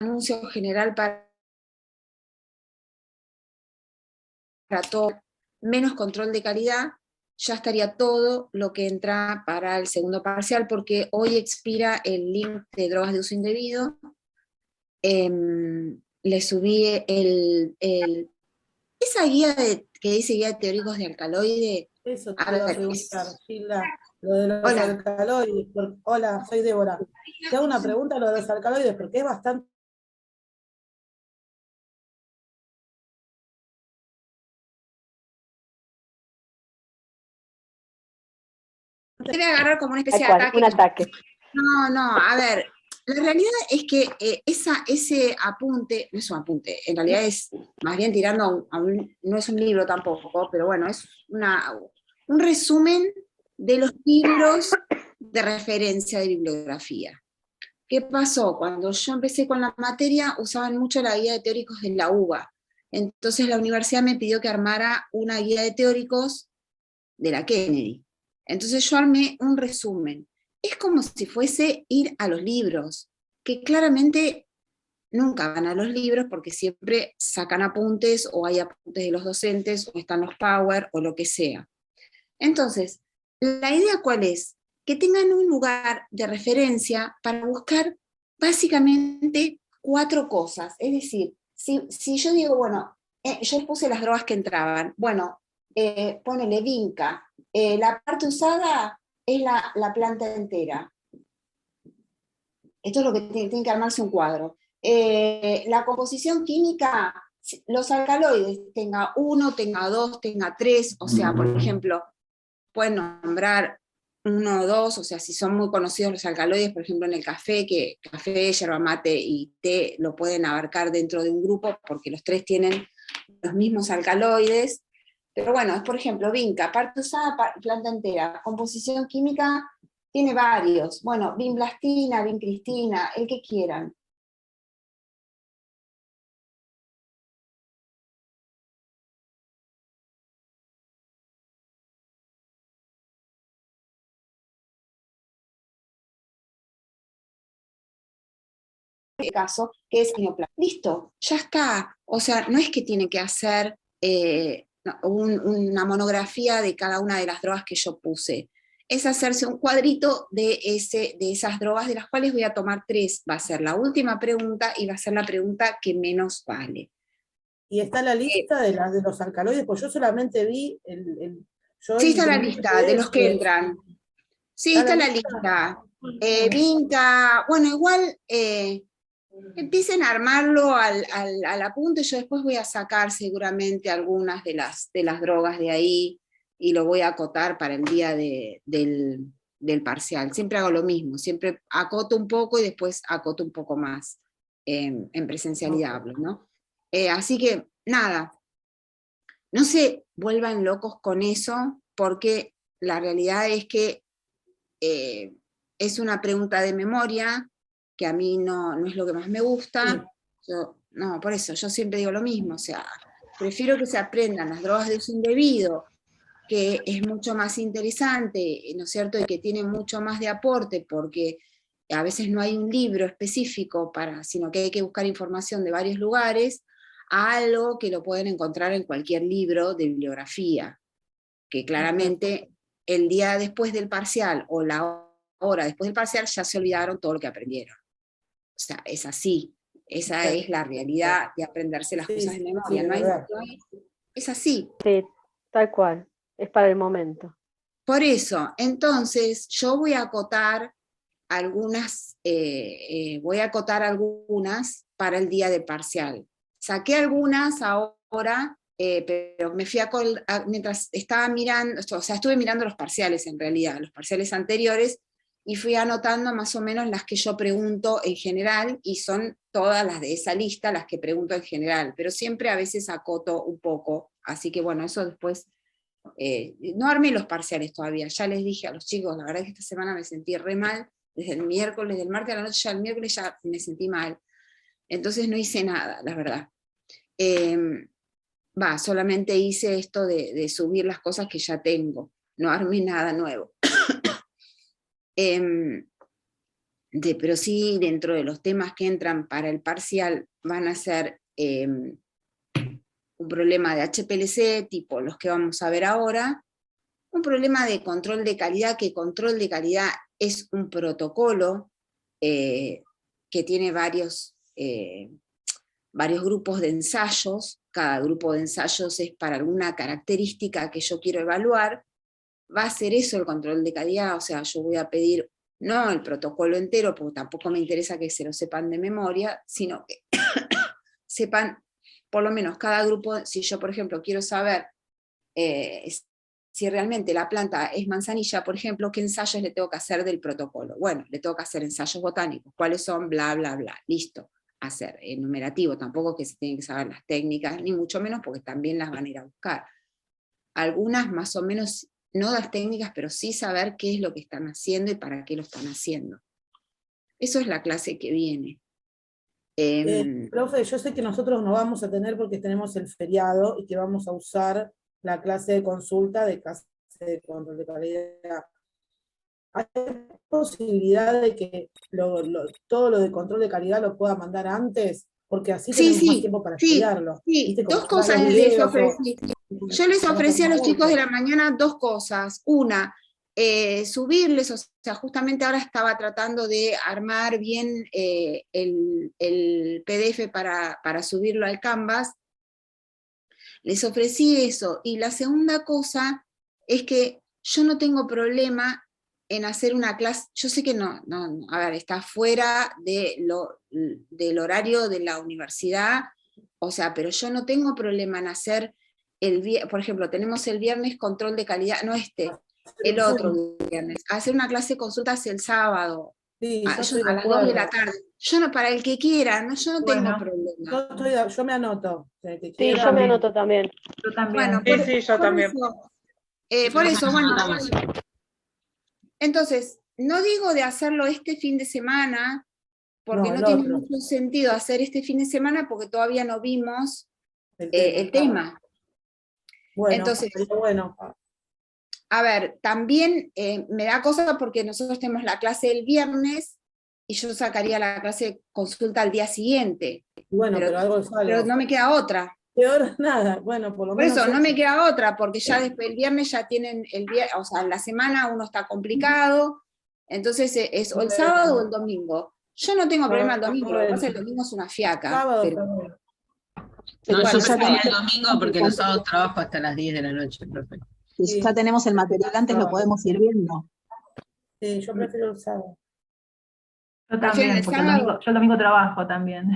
anuncio general para todo, menos control de calidad, ya estaría todo lo que entra para el segundo parcial, porque hoy expira el link de drogas de uso indebido. Le subí esa guía que dice guía de teóricos de alcaloide. Eso A te iba a ver, preguntar, Gilda, lo de los hola. alcaloides. Hola, soy Débora. Te hago una pregunta lo de los alcaloides, porque es bastante... Te voy a agarrar como una especie de cual, ataque. un ataque. No, a ver, la realidad es que ese apunte, no es un apunte, en realidad es más bien tirando no es un libro tampoco, pero bueno, es un resumen de los libros de referencia de bibliografía. ¿Qué pasó? Cuando yo empecé con la materia, usaban mucho la guía de teóricos de la UBA. Entonces la universidad me pidió que armara una guía de teóricos de la Kennedy. Entonces yo armé un resumen. Es como si fuese ir a los libros, que claramente nunca van a los libros porque siempre sacan apuntes o hay apuntes de los docentes o están los Power o lo que sea. Entonces, la idea cuál es? Que tengan un lugar de referencia para buscar básicamente 4 cosas. Es decir, si yo digo, bueno, yo puse las drogas que entraban, bueno, ponele vinca, la parte usada es la planta entera. Esto es lo que tiene que armarse un cuadro. La composición química, los alcaloides, tenga 1, tenga 2, tenga 3, o sea, por ejemplo, pueden nombrar 1 o 2, o sea, si son muy conocidos los alcaloides, por ejemplo en el café, que café, yerba mate y té lo pueden abarcar dentro de un grupo, porque los 3 tienen los mismos alcaloides. Pero bueno, es por ejemplo, vinca, parte usada, planta entera, composición química, tiene varios. Bueno, vinblastina, vincristina, el que quieran. Caso, que es inoplasma. Listo, ya está. O sea, no es que tiene que hacer una monografía de cada una de las drogas que yo puse. Es hacerse un cuadrito de esas drogas, de las cuales voy a tomar 3. Va a ser la última pregunta y va a ser la pregunta que menos vale. Y está la lista de los alcaloides, pues yo solamente vi Sí, está la lista de los que entran. Sí, está la lista. Vinca, bueno, igual empiecen a armarlo al apunte, yo después voy a sacar seguramente algunas de las drogas de ahí y lo voy a acotar para el día del parcial. Siempre hago lo mismo, siempre acoto un poco y después acoto un poco más en presencialidad, ¿no? Así que, nada, no se vuelvan locos con eso, porque la realidad es que es una pregunta de memoria, que a mí no es lo que más me gusta. No, por eso, yo siempre digo lo mismo, o sea, prefiero que se aprendan las drogas de uso indebido, que es mucho más interesante, ¿no es cierto?, y que tiene mucho más de aporte, porque a veces no hay un libro específico sino que hay que buscar información de varios lugares, a algo que lo pueden encontrar en cualquier libro de bibliografía, que claramente el día después del parcial o la hora después del parcial ya se olvidaron todo lo que aprendieron. O sea, es así. Esa es la realidad de aprenderse las cosas de memoria. Es así. Sí, tal cual. Es para el momento. Por eso, entonces, yo voy a acotar algunas para el día de parcial. Saqué algunas ahora, pero me fui mientras estaba mirando, o sea, estuve mirando los parciales en realidad, los parciales anteriores, y fui anotando más o menos las que yo pregunto en general, y son todas las de esa lista las que pregunto en general, pero siempre a veces acoto un poco, así que bueno, eso después, no armé los parciales todavía, ya les dije a los chicos, la verdad es que esta semana me sentí re mal, desde el miércoles, del martes a la noche, ya el miércoles ya me sentí mal, entonces no hice nada, la verdad. Solamente hice esto de subir las cosas que ya tengo, no armé nada nuevo. pero sí dentro de los temas que entran para el parcial van a ser un problema de HPLC, tipo los que vamos a ver ahora, un problema de control de calidad, que control de calidad es un protocolo que tiene varios grupos de ensayos, cada grupo de ensayos es para alguna característica que yo quiero evaluar, va a ser eso el control de calidad, o sea, yo voy a pedir no el protocolo entero, porque tampoco me interesa que se lo sepan de memoria, sino que sepan, por lo menos cada grupo, si yo por ejemplo quiero saber si realmente la planta es manzanilla, por ejemplo, ¿qué ensayos le tengo que hacer del protocolo? Bueno, le tengo que hacer ensayos botánicos, ¿cuáles son? Bla, bla, bla, listo. Hacer enumerativo, tampoco que se tienen que saber las técnicas, ni mucho menos porque también las van a ir a buscar. Algunas más o menos, no las técnicas, pero sí saber qué es lo que están haciendo y para qué lo están haciendo. Eso es la clase que viene. Profe, yo sé que nosotros no vamos a tener porque tenemos el feriado y que vamos a usar la clase de consulta de clase de control de calidad. ¿Hay posibilidad de que todo lo de control de calidad lo pueda mandar antes? Porque así tenemos más tiempo para estudiarlo. Sí, ¿Viste? Como dos cosas los les videos, ofrecí. Yo les ofrecí a los chicos de la mañana dos cosas. Una, subirles, o sea, justamente ahora estaba tratando de armar bien el PDF para subirlo al Canvas. Les ofrecí eso. Y la segunda cosa es que yo no tengo problema en hacer una clase, yo sé que no, a ver, está fuera del horario de la universidad, o sea, pero yo no tengo problema en hacer por ejemplo, tenemos el viernes control de calidad, no el otro viernes, hacer una clase de consultas el sábado, sí, a las 2 de la tarde. Yo no, para el que quiera, yo no tengo problema. Yo me anoto. Sí, yo me anoto también. Yo también. Bueno, Sí, yo también. Por eso, bueno, entonces, no digo de hacerlo este fin de semana, porque no tiene mucho sentido hacer este fin de semana porque todavía no vimos el tema. Bueno, entonces, bueno. A ver, también me da cosa porque nosotros tenemos la clase el viernes y yo sacaría la clase de consulta al día siguiente. Bueno, pero algo es algo. Pero no me queda otra. Peor nada, bueno, por lo menos. Por eso, no me queda otra, porque ya después el viernes ya tienen o sea, en la semana uno está complicado, entonces es o el sábado o el domingo. Yo no tengo problema el domingo, lo que pasa es que el domingo es una fiaca. Sábado, no, yo sacaría el domingo porque los sábados trabajo hasta las 10 de la noche, profe. Si ya tenemos el material antes, lo podemos ir viendo. Sí, yo prefiero el sábado. Yo también, porque yo el domingo trabajo también.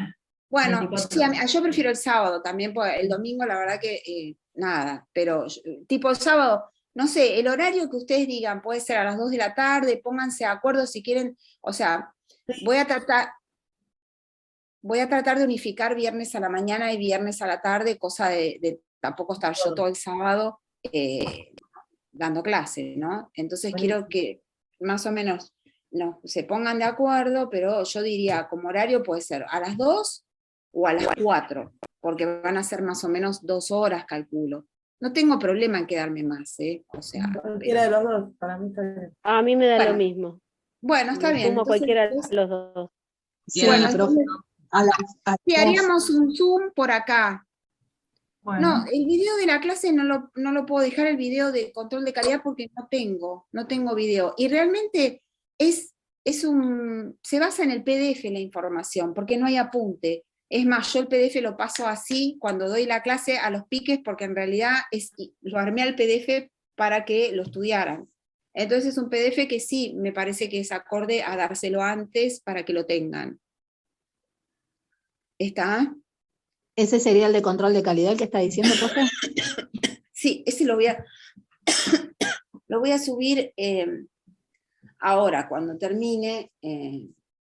Bueno, sí, yo prefiero el sábado también, porque el domingo la verdad que nada, pero tipo el sábado, no sé, el horario que ustedes digan puede ser a las 2 de la tarde, pónganse de acuerdo si quieren, o sea, voy a tratar de unificar viernes a la mañana y viernes a la tarde, cosa de tampoco estar yo todo el sábado dando clase, ¿no? Entonces quiero que más o menos se pongan de acuerdo, pero yo diría como horario puede ser a las 2 o a las 4, porque van a ser más o menos 2 horas, calculo. No tengo problema en quedarme más, o sea. Cualquiera de los dos, para mí está bien. A mí me da lo mismo. Bueno, está bien. Como cualquiera de los dos. Sí, bueno, entonces, haríamos un Zoom por acá. Bueno. No, el video de la clase no lo puedo dejar, el video de control de calidad, porque no tengo video. Y realmente se basa en el PDF la información, porque no hay apunte. Es más, yo el PDF lo paso así cuando doy la clase a los piques, porque en realidad lo armé al PDF para que lo estudiaran. Entonces es un PDF que sí, me parece que es acorde a dárselo antes para que lo tengan. ¿Está? ¿Ese sería el de control de calidad el que está diciendo, profe? Sí, ese lo voy a subir ahora, cuando termine.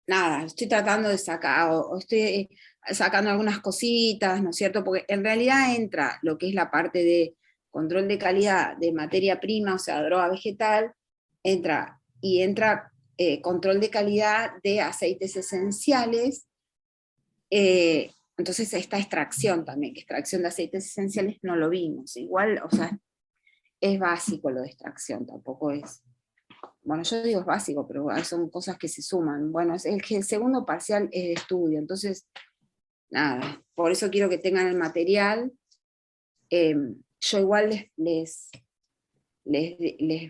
Nada, estoy tratando de sacar, o estoy sacando algunas cositas, ¿no es cierto? Porque en realidad entra lo que es la parte de control de calidad de materia prima, o sea, droga vegetal, entra control de calidad de aceites esenciales, entonces esta extracción también, que extracción de aceites esenciales no lo vimos, igual, o sea, es básico lo de extracción, tampoco es bueno, yo digo es básico, pero son cosas que se suman. Bueno, el segundo parcial es de estudio, entonces, nada, por eso quiero que tengan el material. Yo igual les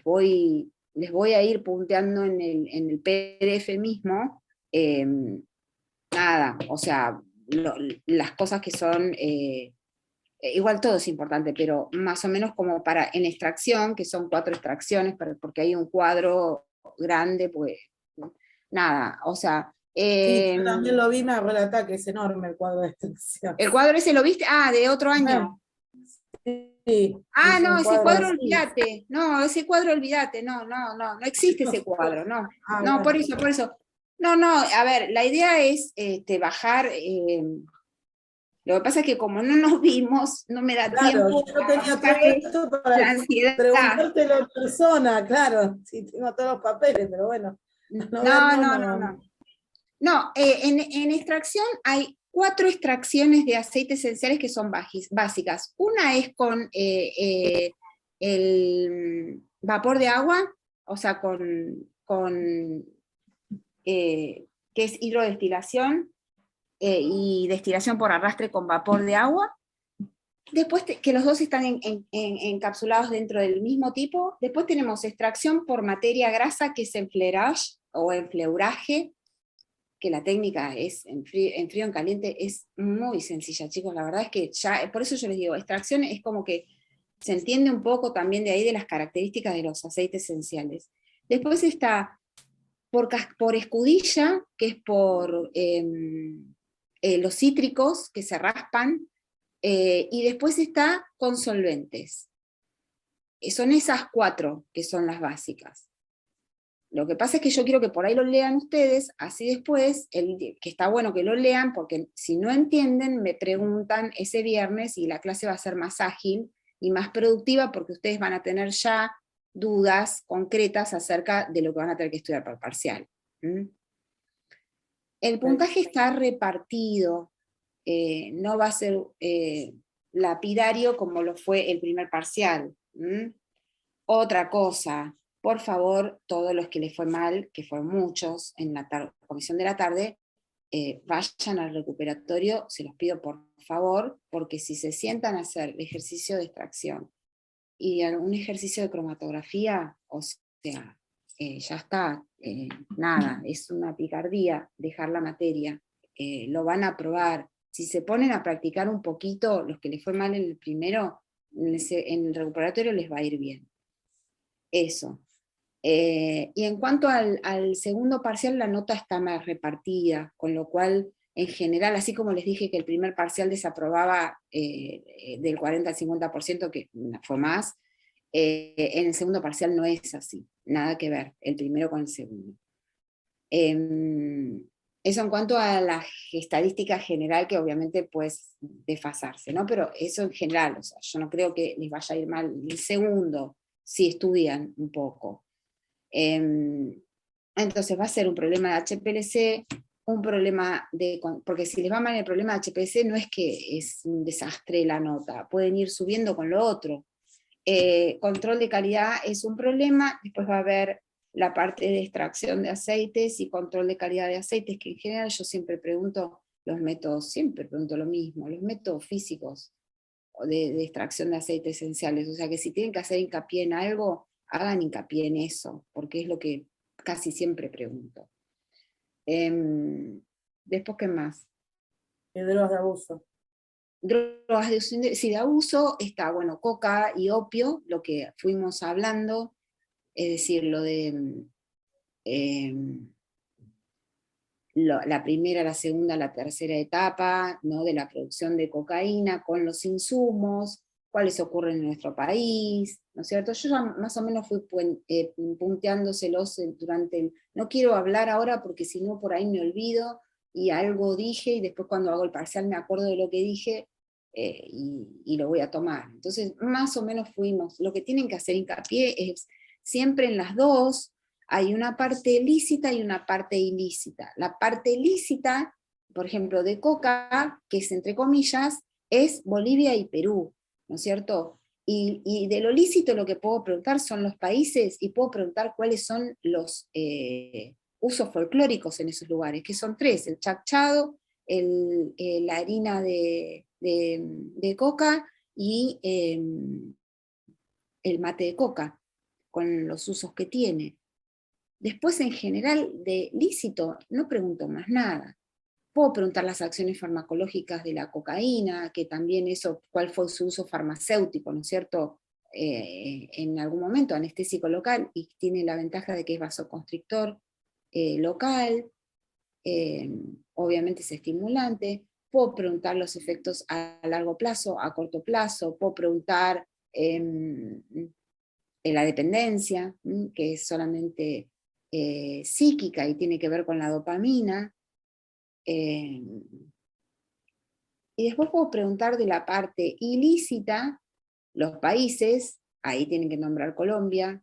voy a ir punteando en el PDF mismo, nada, o sea, las cosas que son, igual todo es importante, pero más o menos como para, en extracción, que son 4 extracciones, porque hay un cuadro grande, pues, nada, o sea... Sí, yo también lo vi, me agarró el ataque, es enorme el cuadro de extracción. ¿El cuadro ese lo viste? Ah, de otro año. Sí, Ah, no, ese cuadro así. olvídate. No, ese cuadro olvídate. No existe ese cuadro, no. Ah, No, bueno. por eso. No, a ver, la idea es bajar. Lo que pasa es que como no nos vimos, no me da Claro, tiempo yo a tenía todo bajarle esto la para ansiedad. preguntártelo en persona, claro, sí, tengo todos los papeles, pero bueno, no verlo no. No, en extracción hay 4 extracciones de aceites esenciales que son básicas. Una es con el vapor de agua, o sea, que es hidrodestilación y destilación por arrastre con vapor de agua. Después, que los dos están encapsulados dentro del mismo tipo. Después tenemos extracción por materia grasa, que es enfleurage o enfleuraje, que la técnica es en frío, en caliente, es muy sencilla, chicos. La verdad es que ya, por eso yo les digo, extracción es como que se entiende un poco también de ahí de las características de los aceites esenciales. Después está por escudilla, que es por los cítricos que se raspan, y después está con solventes. Son esas 4 que son las básicas. Lo que pasa es que yo quiero que por ahí lo lean ustedes, así después, que está bueno que lo lean, porque si no entienden, me preguntan ese viernes y la clase va a ser más ágil y más productiva, porque ustedes van a tener ya dudas concretas acerca de lo que van a tener que estudiar para el parcial. El puntaje está repartido, no va a ser lapidario como lo fue el primer parcial. Otra cosa, por favor, todos los que les fue mal, que fueron muchos en la comisión de la tarde, vayan al recuperatorio, se los pido por favor, porque si se sientan a hacer el ejercicio de extracción y algún ejercicio de cromatografía, o sea, ya está, nada, es una picardía dejar la materia, lo van a probar. Si se ponen a practicar un poquito, los que les fue mal en el primero, en el recuperatorio les va a ir bien. Eso. Y en cuanto al segundo parcial, la nota está más repartida, con lo cual, en general, así como les dije que el primer parcial desaprobaba del 40 al 50%, que fue más, en el segundo parcial no es así, nada que ver, el primero con el segundo. Eso en cuanto a la estadística general, que obviamente puede desfasarse, ¿no? Pero eso en general, o sea, yo no creo que les vaya a ir mal el segundo, si estudian un poco. Entonces va a ser un problema de HPLC, un problema porque si les va mal el problema de HPLC no es que es un desastre la nota, pueden ir subiendo con lo otro. Control de calidad es un problema, después va a haber la parte de extracción de aceites y control de calidad de aceites, que en general yo siempre pregunto los métodos, siempre pregunto lo mismo, los métodos físicos de extracción de aceites esenciales, o sea que si tienen que hacer hincapié en algo, hagan hincapié en eso, porque es lo que casi siempre pregunto. Después, ¿qué más? Drogas de abuso. Drogas de abuso está, bueno, coca y opio, lo que fuimos hablando, es decir, lo de la primera, la segunda, la tercera etapa, ¿no? De la producción de cocaína con los insumos, cuáles ocurren en nuestro país, ¿no es cierto? Yo ya más o menos fui punteándoselos durante no quiero hablar ahora porque si no por ahí me olvido y algo dije y después cuando hago el parcial me acuerdo de lo que dije y lo voy a tomar. Entonces más o menos fuimos, lo que tienen que hacer hincapié es siempre en las dos. Hay una parte lícita y una parte ilícita. La parte lícita, por ejemplo, de coca, que es entre comillas, es Bolivia y Perú, ¿no es cierto? Y de lo lícito lo que puedo preguntar son los países, y puedo preguntar cuáles son los usos folclóricos en esos lugares, que son 3, el chacchado, la harina de coca y el mate de coca, con los usos que tiene. Después, en general, de lícito, no pregunto más nada. Puedo preguntar las acciones farmacológicas de la cocaína, que también eso, cuál fue su uso farmacéutico, ¿no es cierto? En algún momento, anestésico local, y tiene la ventaja de que es vasoconstrictor local, obviamente es estimulante. Puedo preguntar los efectos a largo plazo, a corto plazo, puedo preguntar la dependencia, que es solamente psíquica y tiene que ver con la dopamina. Y después puedo preguntar de la parte ilícita, los países, ahí tienen que nombrar Colombia,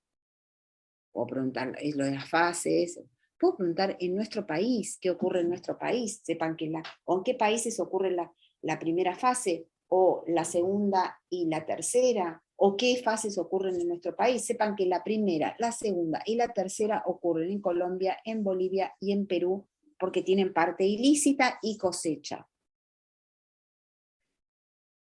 puedo preguntar lo de las fases, puedo preguntar en nuestro país, qué ocurre en nuestro país, sepan que con qué países ocurre la primera fase, o la segunda y la tercera, o qué fases ocurren en nuestro país, sepan que la primera, la segunda y la tercera ocurren en Colombia, en Bolivia y en Perú, porque tienen parte ilícita y cosecha.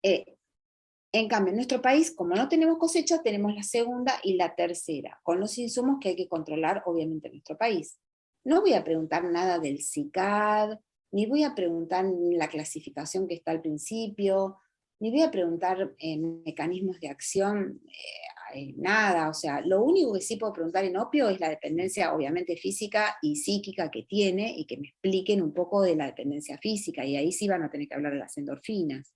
En cambio, en nuestro país, como no tenemos cosecha, tenemos la segunda y la tercera, con los insumos que hay que controlar, obviamente, en nuestro país. No voy a preguntar nada del CICAD, ni voy a preguntar la clasificación que está al principio, ni voy a preguntar mecanismos de acción, nada. O sea, lo único que sí puedo preguntar en opio es la dependencia, obviamente, física y psíquica que tiene, y que me expliquen un poco de la dependencia física, y ahí sí van a tener que hablar de las endorfinas.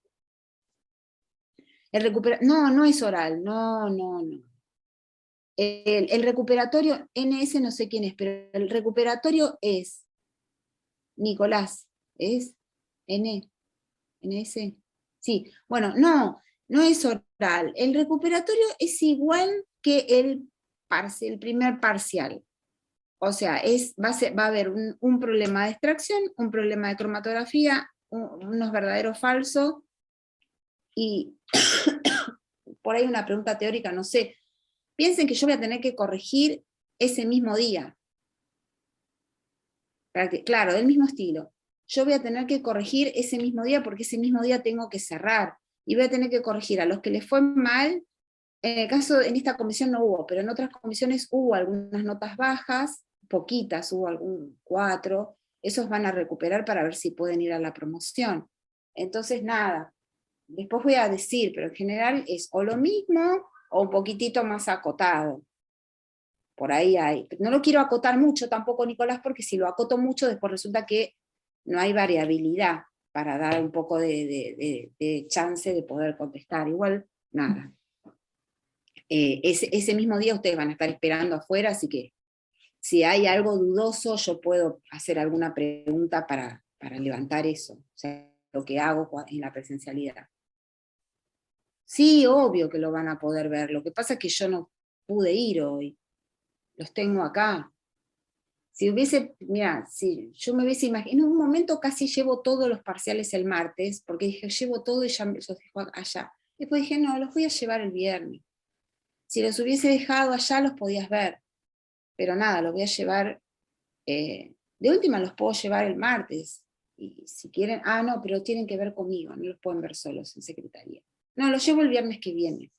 No es oral, no. El recuperatorio, NS no sé quién es, pero el recuperatorio es Nicolás, ¿es? NS. Sí, bueno, no es oral. El recuperatorio es igual que el primer parcial. O sea, va a haber un problema de extracción, un problema de cromatografía, unos verdaderos falsos, y por ahí una pregunta teórica, no sé. Piensen que yo voy a tener que corregir ese mismo día. Claro, del mismo estilo. Yo voy a tener que corregir ese mismo día, porque ese mismo día tengo que cerrar. Y voy a tener que corregir a los que les fue mal. En esta comisión no hubo, pero en otras comisiones hubo algunas notas bajas, poquitas, hubo 4. Esos van a recuperar para ver si pueden ir a la promoción. Entonces, nada. Después voy a decir, pero en general es o lo mismo o un poquitito más acotado. Por ahí hay. No lo quiero acotar mucho tampoco, Nicolás, porque si lo acoto mucho, después resulta que no hay variabilidad para dar un poco de chance de poder contestar. Igual, nada. Ese mismo día ustedes van a estar esperando afuera, así que si hay algo dudoso, yo puedo hacer alguna pregunta para levantar eso. O sea, lo que hago en la presencialidad. Sí, obvio que lo van a poder ver. Lo que pasa es que yo no pude ir hoy. Los tengo acá. Si yo me hubiese imaginado, en un momento casi llevo todos los parciales el martes, porque dije, llevo todo y ya los dejo allá. Después dije, no, los voy a llevar el viernes. Si los hubiese dejado allá, los podías ver. Pero nada, los voy a llevar, de última los puedo llevar el martes. Y si quieren, no, pero tienen que ver conmigo, no los pueden ver solos en secretaría. No, los llevo el viernes que viene.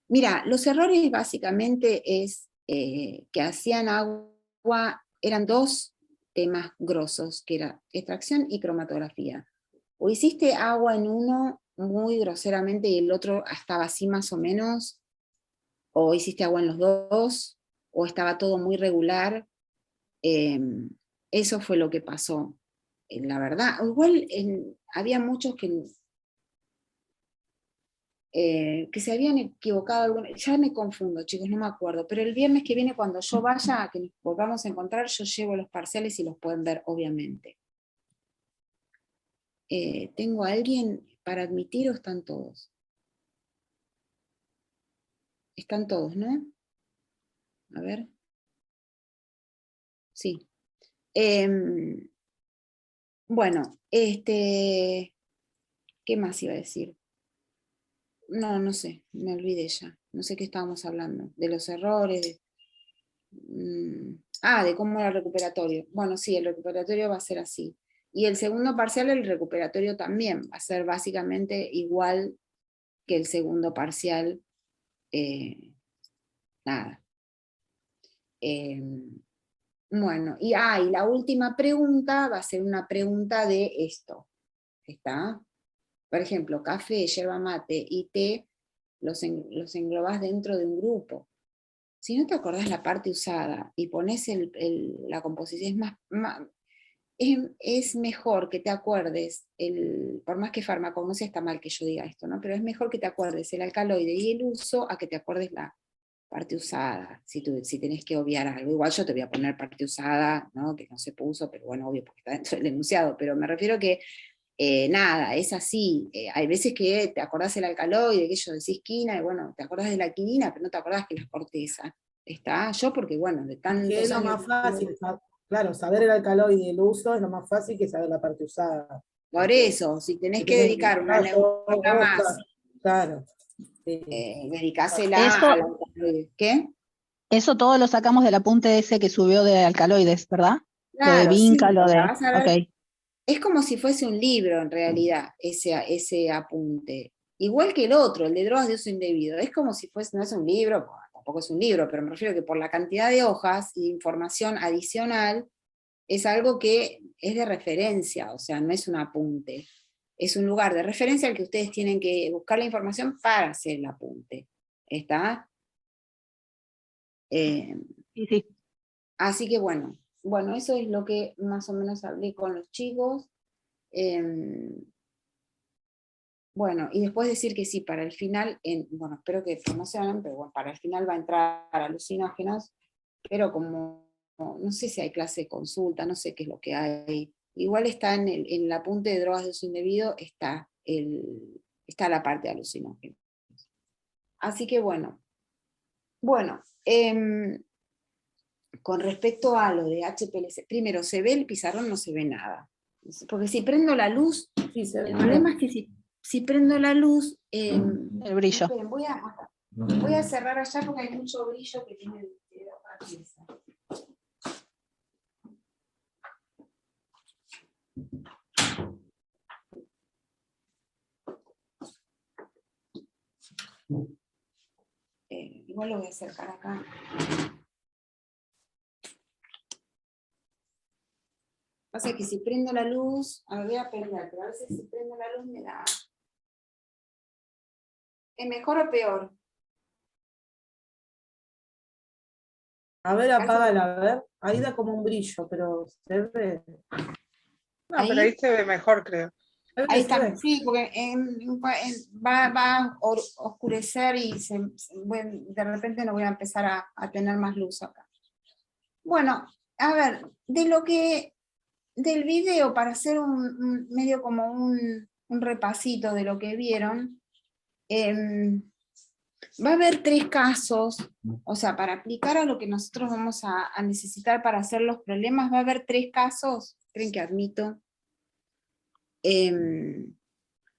Mira, los errores básicamente es que hacían agua, eran 2 temas grosos, que era extracción y cromatografía. O hiciste agua en uno muy groseramente y el otro estaba así más o menos, o hiciste agua en los 2, o estaba todo muy regular. Eso fue lo que pasó. La verdad, igual había muchos que se habían equivocado, ya me confundo, chicos, no me acuerdo, pero el viernes que viene, cuando yo vaya, que nos volvamos a encontrar, yo llevo los parciales y los pueden ver, obviamente. ¿Tengo a alguien para admitir o están todos? Están todos, ¿no? A ver. Sí. Bueno, ¿Qué más iba a decir? No sé, me olvidé ya. No sé qué estábamos hablando. De los errores. De cómo era el recuperatorio. Bueno, sí, el recuperatorio va a ser así. Y el segundo parcial, el recuperatorio también va a ser básicamente igual que el segundo parcial. Nada. Bueno, y la última pregunta va a ser una pregunta de esto. ¿Está? Por ejemplo, café, yerba mate y té los englobás dentro de un grupo. Si no te acordás la parte usada y pones la composición, es mejor que te acuerdes, por más que farmacognosia está mal que yo diga esto, ¿no? Pero es mejor que te acuerdes el alcaloide y el uso a que te acuerdes la parte usada, si tenés que obviar algo. Igual yo te voy a poner parte usada, ¿no? Que no se puso, pero bueno, obvio, porque está dentro del enunciado, pero me refiero que nada, es así. Hay veces que te acordás el alcaloide, que yo decís quina, y bueno, te acordás de la quinina, pero no te acordás que la corteza. ¿Está? Yo porque, bueno, de tantos que es lo años... más fácil, claro, saber el alcaloide y el uso es lo más fácil que saber la parte usada. Por eso, si tenés que dedicar una neurona más, claro. dedicásela al alcaloide. ¿Qué? Eso todo lo sacamos del apunte ese que subió de alcaloides, ¿verdad? Claro, lo de Vinca, sí, lo de... vas a ver, Okay. es como si fuese un libro en realidad, ese apunte. Igual que el otro, el de drogas de uso indebido. Es como si fuese, no es un libro, bueno, tampoco es un libro, pero me refiero que por la cantidad de hojas y información adicional, es algo que es de referencia, o sea, no es un apunte. Es un lugar de referencia al que ustedes tienen que buscar la información para hacer el apunte. ¿Está? Sí. Así que bueno, eso es lo que más o menos hablé con los chicos. Bueno, y después decir que sí, para el final, bueno, espero que promocionen, pero bueno, para el final va a entrar alucinógenos, pero como no sé si hay clase de consulta, no sé qué es lo que hay. Igual está en el apunte de drogas de uso indebido, está la parte de alucinógenos. Así que bueno, con respecto a lo de HPLC, primero, ¿se ve el pizarrón? No se ve nada. Porque si prendo la luz, el problema es que si prendo la luz, El brillo. Esperen, voy a cerrar allá porque hay mucho brillo que tiene la otra pieza. Igual lo voy a acercar acá. Pasa que si prendo la luz, a ver, voy a prender, pero a veces si prendo la luz me da... ¿Es mejor o peor? A ver, apágala, a ver. Ahí da como un brillo, pero se ve. No, pero ahí se ve mejor, creo. Ahí está, sí, porque va a oscurecer y de repente no voy a empezar a tener más luz acá. Bueno, a ver, del video, para hacer medio como un repasito de lo que vieron, va a haber 3 casos, o sea, para aplicar a lo que nosotros vamos a necesitar para hacer los problemas, va a haber 3 casos, ¿creen que admito?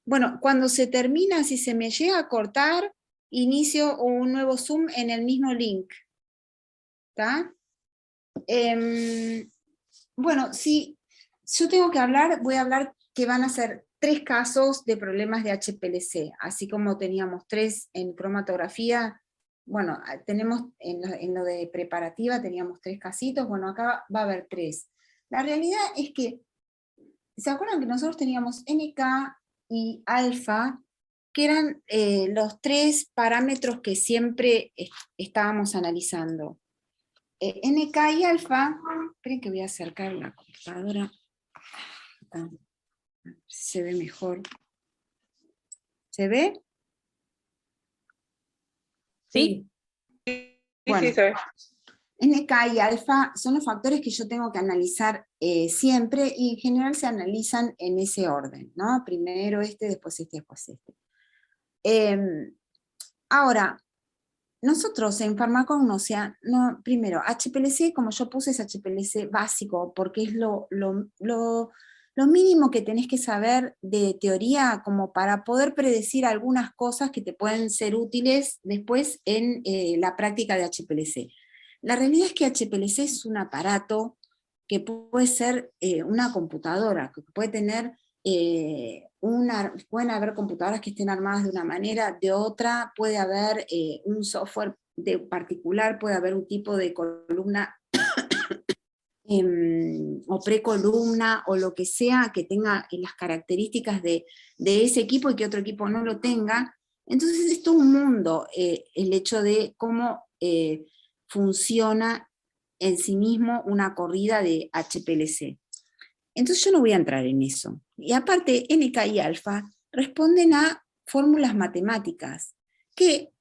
Bueno, cuando se termina, si se me llega a cortar, inicio un nuevo Zoom en el mismo link. ¿Está? Bueno, si yo tengo que hablar, voy a hablar que van a ser 3 casos de problemas de HPLC, así como teníamos 3 en cromatografía. Bueno, tenemos en lo de preparativa teníamos 3 casitos, bueno, acá va a haber 3. La realidad es que, ¿se acuerdan que nosotros teníamos NK y alfa, que eran los 3 parámetros que siempre estábamos analizando? NK y alfa, esperen que voy a acercar la computadora, acá, si se ve mejor. ¿Se ve? ¿Sí? Bueno, Sí, se ve. NK y alfa son los factores que yo tengo que analizar siempre, y en general se analizan en ese orden, ¿no? Primero después después este. Ahora, nosotros en farmacognosia, primero, HPLC, como yo puse, es HPLC básico, porque es lo lo mínimo que tenés que saber de teoría como para poder predecir algunas cosas que te pueden ser útiles después en la práctica de HPLC. La realidad es que HPLC es un aparato que puede ser una computadora, que puede tener pueden haber computadoras que estén armadas de una manera, de otra, puede haber un software de particular, puede haber un tipo de columna o precolumna o lo que sea que tenga las características de ese equipo y que otro equipo no lo tenga. Entonces es todo un mundo el hecho de cómo funciona en sí mismo una corrida de HPLC. Entonces yo no voy a entrar en eso. Y aparte, NK y alfa responden a fórmulas matemáticas que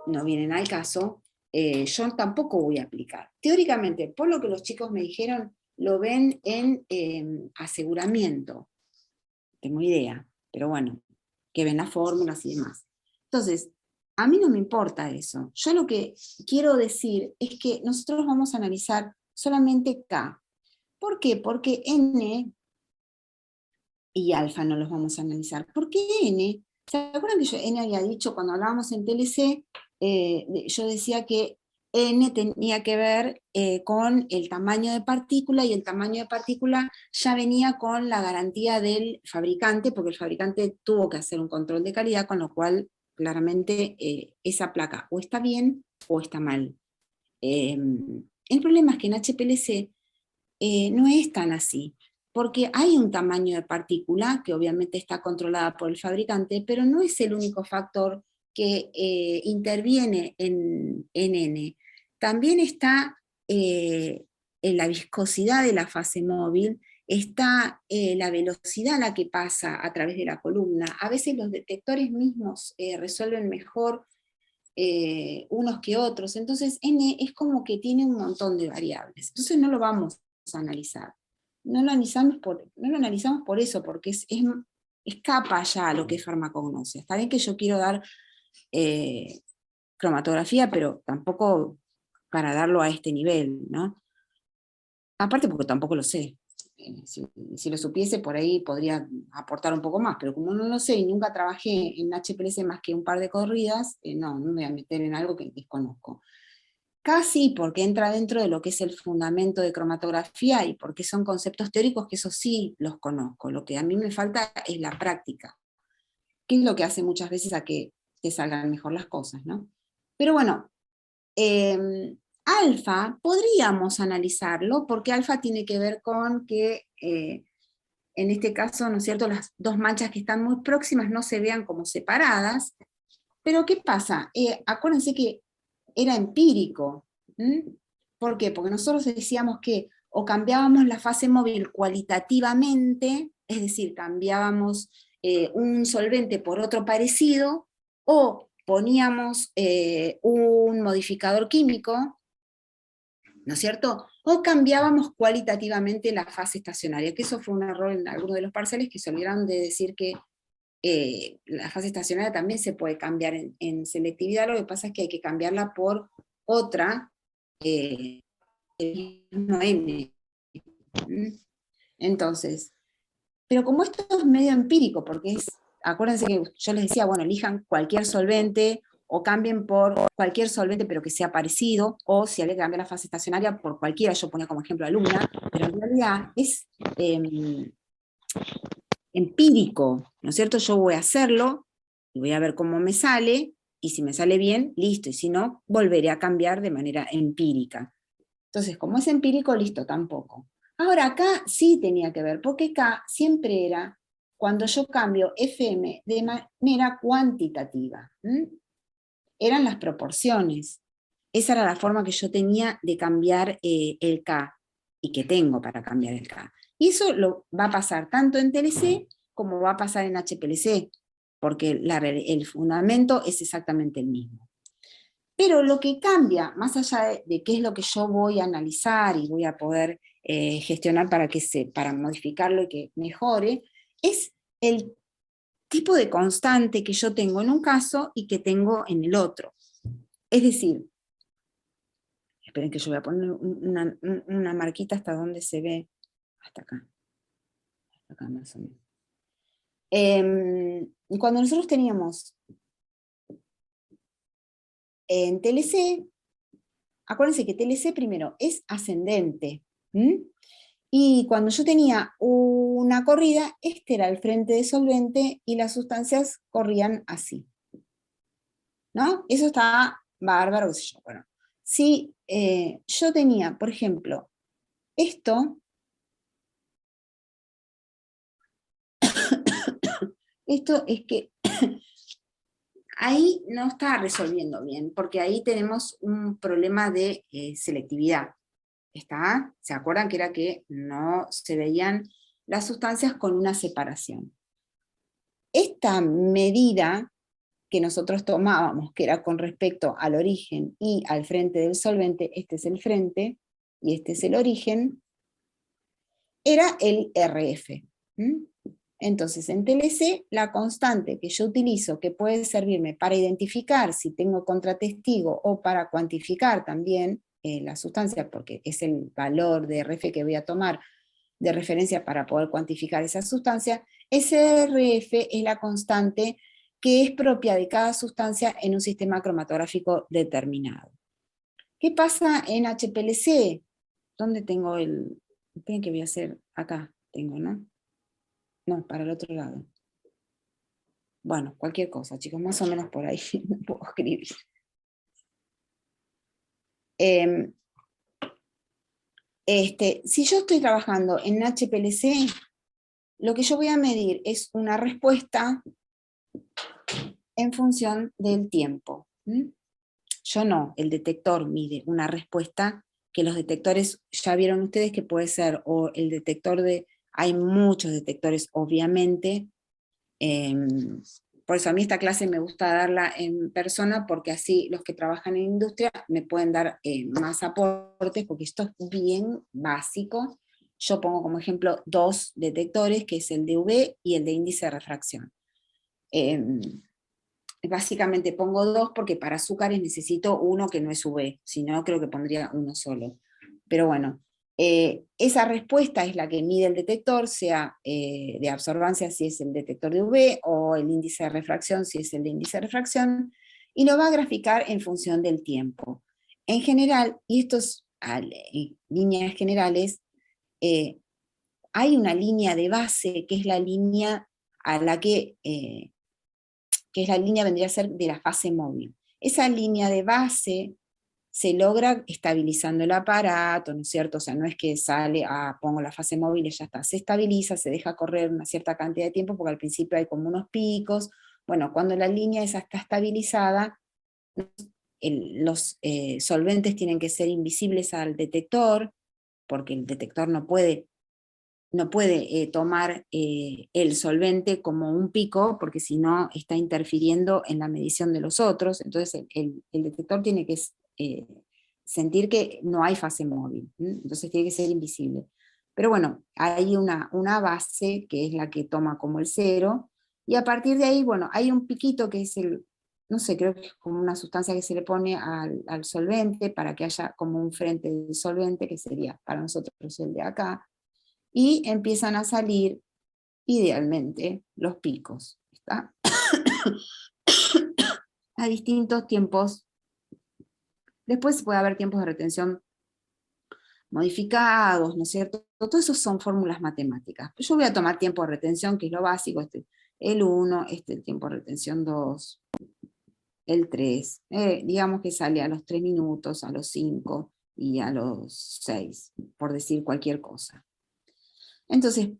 no vienen al caso, yo tampoco voy a aplicar. Teóricamente, por lo que los chicos me dijeron, lo ven en aseguramiento. Tengo idea, pero bueno, que ven las fórmulas y demás. Entonces, a mí no me importa eso. Yo lo que quiero decir es que nosotros vamos a analizar solamente K. ¿Por qué? Porque N y alfa no los vamos a analizar. ¿Por qué N? ¿Se acuerdan que yo N había dicho cuando hablábamos en TLC? Yo decía que N tenía que ver con el tamaño de partícula, y el tamaño de partícula ya venía con la garantía del fabricante, porque el fabricante tuvo que hacer un control de calidad, con lo cual claramente esa placa o está bien o está mal. El problema es que en HPLC no es tan así, porque hay un tamaño de partícula que obviamente está controlada por el fabricante, pero no es el único factor que interviene en N. También está en la viscosidad de la fase móvil, está la velocidad a la que pasa a través de la columna. A veces los detectores mismos resuelven mejor unos que otros, entonces N es como que tiene un montón de variables, entonces no lo vamos a analizar. No lo analizamos por eso, porque escapa ya a lo que es farmacognosia. Está bien que yo quiero dar cromatografía, pero tampoco para darlo a este nivel, ¿no? Aparte porque tampoco lo sé. Si lo supiese, por ahí podría aportar un poco más, pero como no lo sé y nunca trabajé en HPLC más que un par de corridas, no me voy a meter en algo que desconozco. Casi porque entra dentro de lo que es el fundamento de cromatografía y porque son conceptos teóricos que eso sí los conozco. Lo que a mí me falta es la práctica, que es lo que hace muchas veces a que te salgan mejor las cosas, ¿no? Pero bueno, alfa podríamos analizarlo, porque alfa tiene que ver con que, en este caso, ¿no es cierto?, las dos manchas que están muy próximas no se vean como separadas. Pero ¿qué pasa? Acuérdense que era empírico. ¿Por qué? Porque nosotros decíamos que o cambiábamos la fase móvil cualitativamente, es decir, cambiábamos un solvente por otro parecido, o poníamos un modificador químico, ¿no es cierto? O cambiábamos cualitativamente la fase estacionaria, que eso fue un error en algunos de los parciales, que se olvidaron de decir que la fase estacionaria también se puede cambiar en selectividad, lo que pasa es que hay que cambiarla por otra, el mismo N. Entonces, pero como esto es medio empírico, porque acuérdense que yo les decía, bueno, elijan cualquier solvente, o cambien por cualquier solvente pero que sea parecido, o si hay que cambiar la fase estacionaria por cualquiera, yo ponía como ejemplo alumna, pero en realidad es empírico, ¿no es cierto? Yo voy a hacerlo, y voy a ver cómo me sale, y si me sale bien, listo, y si no, volveré a cambiar de manera empírica. Entonces, como es empírico, listo, tampoco. Ahora, acá sí tenía que ver, porque acá siempre era cuando yo cambio FM de manera cuantitativa. Eran las proporciones. Esa era la forma que yo tenía de cambiar el K, y que tengo para cambiar el K. Y eso lo va a pasar tanto en TLC como va a pasar en HPLC, porque el fundamento es exactamente el mismo. Pero lo que cambia, más allá de qué es lo que yo voy a analizar y voy a poder gestionar para modificarlo y que mejore, es el tipo de constante que yo tengo en un caso y que tengo en el otro. Es decir, esperen que yo voy a poner una marquita hasta donde se ve, hasta acá. acá más o menos. Cuando nosotros teníamos en TLC, acuérdense que TLC primero es ascendente, y cuando yo tenía una corrida, este era el frente de solvente y las sustancias corrían así, ¿no? Eso está bárbaro, qué sé yo. Bueno, si yo tenía, por ejemplo, esto es que ahí no está resolviendo bien, porque ahí tenemos un problema de selectividad. ¿Está? ¿Se acuerdan que era que no se veían las sustancias con una separación? Esta medida que nosotros tomábamos, que era con respecto al origen y al frente del solvente, este es el frente y este es el origen, era el RF. Entonces, en TLC, la constante que yo utilizo, que puede servirme para identificar si tengo contratestigo o para cuantificar también la sustancia, porque es el valor de RF que voy a tomar de referencia para poder cuantificar esa sustancia, ese RF es la constante que es propia de cada sustancia en un sistema cromatográfico determinado. ¿Qué pasa en HPLC? ¿Dónde tengo el...? Esperen que voy a hacer acá, tengo, ¿no? No, para el otro lado. Bueno, cualquier cosa, chicos, más o menos por ahí no puedo escribir. Si yo estoy trabajando en HPLC, lo que yo voy a medir es una respuesta en función del tiempo. Yo no, el detector mide una respuesta que los detectores, ya vieron ustedes que puede ser, o el detector de, hay muchos detectores obviamente, por eso a mí esta clase me gusta darla en persona, porque así los que trabajan en industria me pueden dar más aportes, porque esto es bien básico. Yo pongo como ejemplo 2 detectores, que es el de UV y el de índice de refracción. Básicamente pongo 2 porque para azúcares necesito uno que no es UV, si no creo que pondría uno solo. Pero bueno, esa respuesta es la que mide el detector, sea de absorbancia si es el detector de UV, o el índice de refracción si es el de índice de refracción, y lo va a graficar en función del tiempo. En general, y esto es líneas generales, hay una línea de base que es la línea a la que es la línea, vendría a ser de la fase móvil. Esa línea de base se logra estabilizando el aparato, ¿no es cierto? O sea, no es que sale, pongo la fase móvil y ya está, se estabiliza, se deja correr una cierta cantidad de tiempo, porque al principio hay como unos picos. Bueno, cuando la línea esa está estabilizada, los solventes tienen que ser invisibles al detector, porque el detector no puede tomar el solvente como un pico, porque si no está interfiriendo en la medición de los otros. Entonces el detector tiene que sentir que no hay fase móvil, entonces tiene que ser invisible. Pero bueno, hay una base que es la que toma como el 0, y a partir de ahí, bueno, hay un piquito que es no sé, creo que es como una sustancia que se le pone al solvente para que haya como un frente del solvente, que sería para nosotros el de acá, y empiezan a salir idealmente los picos, ¿está? A distintos tiempos. Después puede haber tiempos de retención modificados, ¿no es cierto? Todo eso son fórmulas matemáticas. Yo voy a tomar tiempo de retención, que es lo básico, el 1, el tiempo de retención 2, el 3, digamos que sale a los 3 minutos, a los 5 y a los 6, por decir cualquier cosa. Entonces,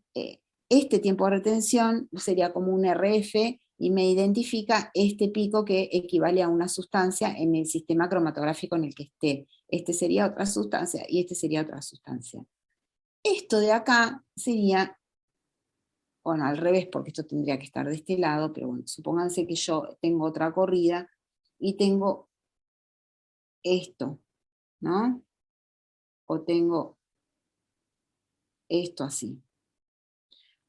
este tiempo de retención sería como un RF, y me identifica este pico que equivale a una sustancia en el sistema cromatográfico en el que esté. Este sería otra sustancia y este sería otra sustancia. Esto de acá sería, bueno, al revés, porque esto tendría que estar de este lado, pero bueno, supónganse que yo tengo otra corrida y tengo esto, ¿no? O tengo esto así.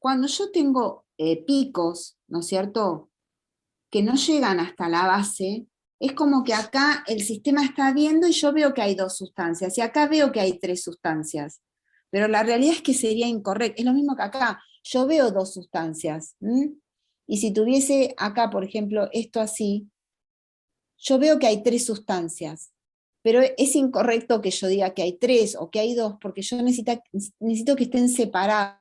Cuando yo tengo picos, ¿no es cierto?, que no llegan hasta la base, es como que acá el sistema está viendo y yo veo que hay 2 sustancias, y acá veo que hay 3 sustancias, pero la realidad es que sería incorrecto. Es lo mismo que acá. yo veo dos sustancias. Y si tuviese acá, por ejemplo, esto así, yo veo que hay tres sustancias. Pero es incorrecto que yo diga que hay tres o que hay dos, porque yo necesito que estén separados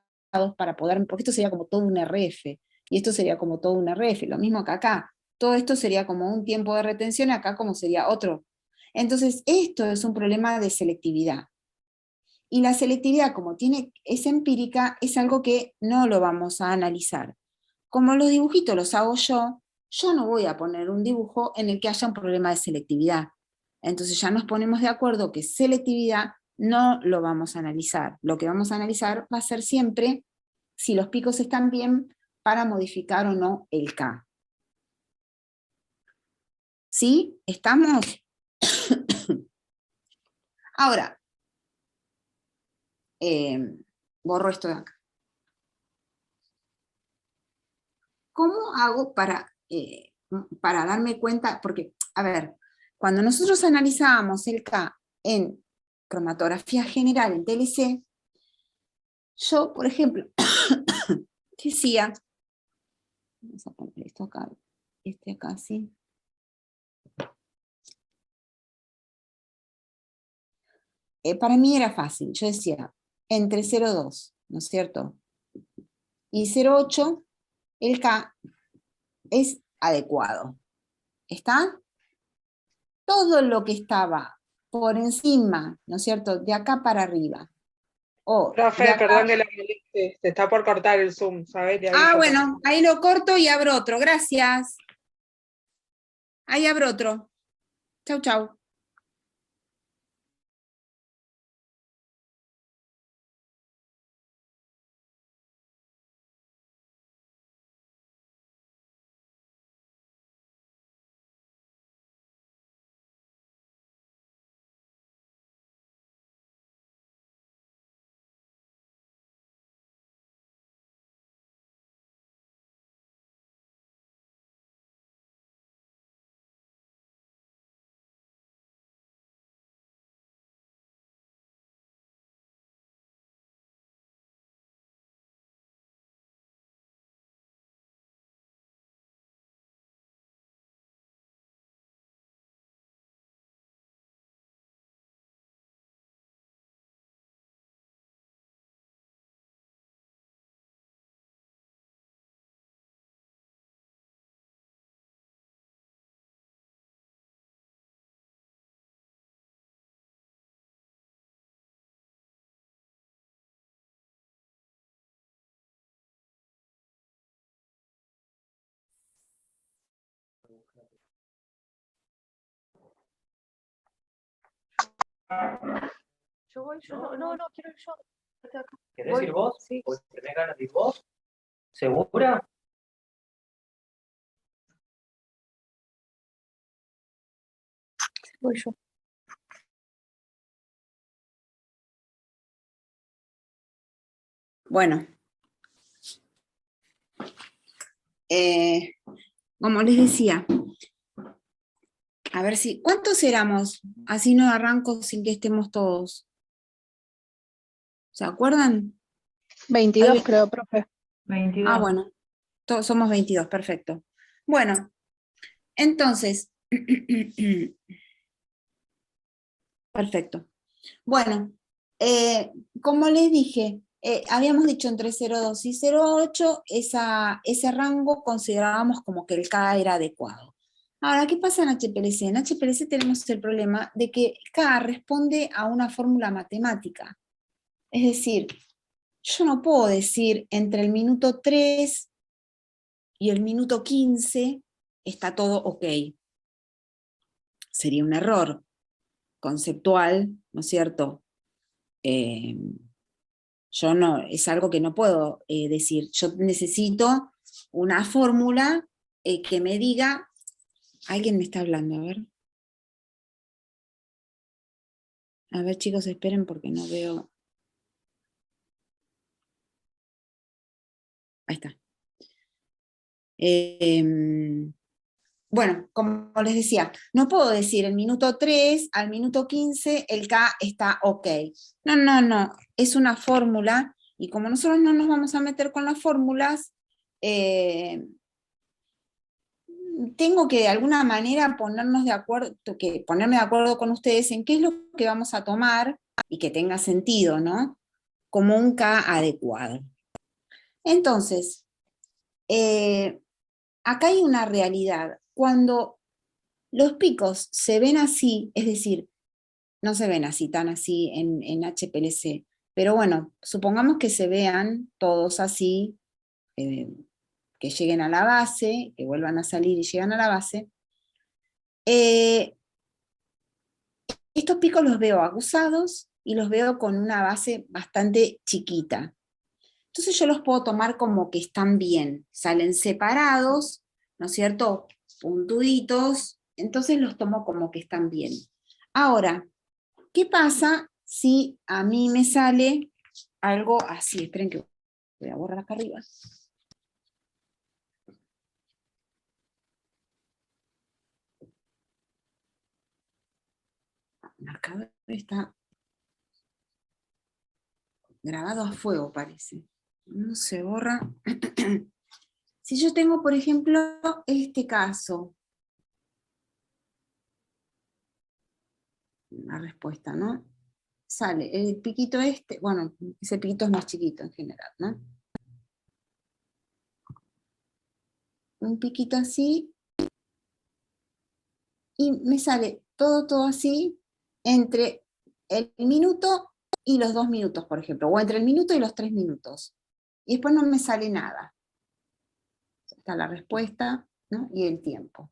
para poder, porque esto sería como todo un RF, y esto sería como todo un RF, lo mismo que acá. Todo esto sería como un tiempo de retención, acá como sería otro. Entonces, esto es un problema de selectividad. Y la selectividad, como es empírica, es algo que no lo vamos a analizar. Como los dibujitos los hago yo no voy a poner un dibujo en el que haya un problema de selectividad. Entonces ya nos ponemos de acuerdo que selectividad no lo vamos a analizar. Lo que vamos a analizar va a ser siempre si los picos están bien para modificar o no el K. ¿Sí? ¿Estamos? Ahora, borro esto de acá. ¿Cómo hago para darme cuenta? Porque, a ver, cuando nosotros analizábamos el K en cromatografía general en TLC, yo, por ejemplo, decía, vamos a poner esto acá, este acá, ¿sí? Para mí era fácil, yo decía, entre 0,2, ¿no es cierto? Y 0,8, el K es adecuado. ¿Está? Todo lo que estaba por encima, ¿no es cierto?, de acá para arriba. Profe, perdón que lo moleste, se está por cortar el Zoom, ¿sabes? Bueno, ahí lo corto y abro otro, gracias. Ahí abro otro. Chau, chau. Yo voy, no, quiero ir yo. ¿Querés ir vos? Sí. ¿Tenés ganas de ir vos? ¿Segura? Voy yo. Bueno. Como les decía, a ver si, ¿cuántos éramos? Así no arranco sin que estemos todos. ¿Se acuerdan? 22 creo, profe. 22. Bueno, todos somos 22, perfecto. Bueno, entonces, perfecto. Bueno, como les dije, habíamos dicho entre 0,2 y 0,8, ese rango considerábamos como que el K era adecuado. Ahora, ¿qué pasa en HPLC? En HPLC tenemos el problema de que K responde a una fórmula matemática. Es decir, yo no puedo decir entre el minuto 3 y el minuto 15 está todo ok. Sería un error conceptual, ¿no es cierto? Yo no, es algo que no puedo decir. Yo necesito una fórmula que me diga, alguien me está hablando, a ver. A ver, chicos, esperen porque no veo. Ahí está. Bueno, como les decía, no puedo decir el minuto 3 al minuto 15 el K está ok. No, es una fórmula Y como nosotros no nos vamos a meter con las fórmulas, tengo que de alguna manera ponerme de acuerdo con ustedes en qué es lo que vamos a tomar y que tenga sentido, ¿no? Como un K adecuado. Entonces, acá hay una realidad. Cuando los picos se ven así, es decir, no se ven así, tan así en HPLC, pero bueno, supongamos que se vean todos así, que lleguen a la base, que vuelvan a salir y llegan a la base. Estos picos los veo acusados y los veo con una base bastante chiquita. Entonces yo los puedo tomar como que están bien, salen separados, ¿no es cierto? Puntuditos, entonces los tomo como que están bien. Ahora, ¿qué pasa si a mí me sale algo así? Esperen que voy a borrar acá arriba. El marcador está grabado a fuego, parece. No se borra. Si yo tengo, por ejemplo, este caso, la respuesta, ¿no? Sale el piquito este, bueno, ese piquito es más chiquito en general, ¿no? Un piquito así, y me sale todo así, entre el minuto y los 2 minutos, por ejemplo, o entre el minuto y los 3 minutos. Y después no me sale nada. Está la respuesta, ¿no? Y el tiempo.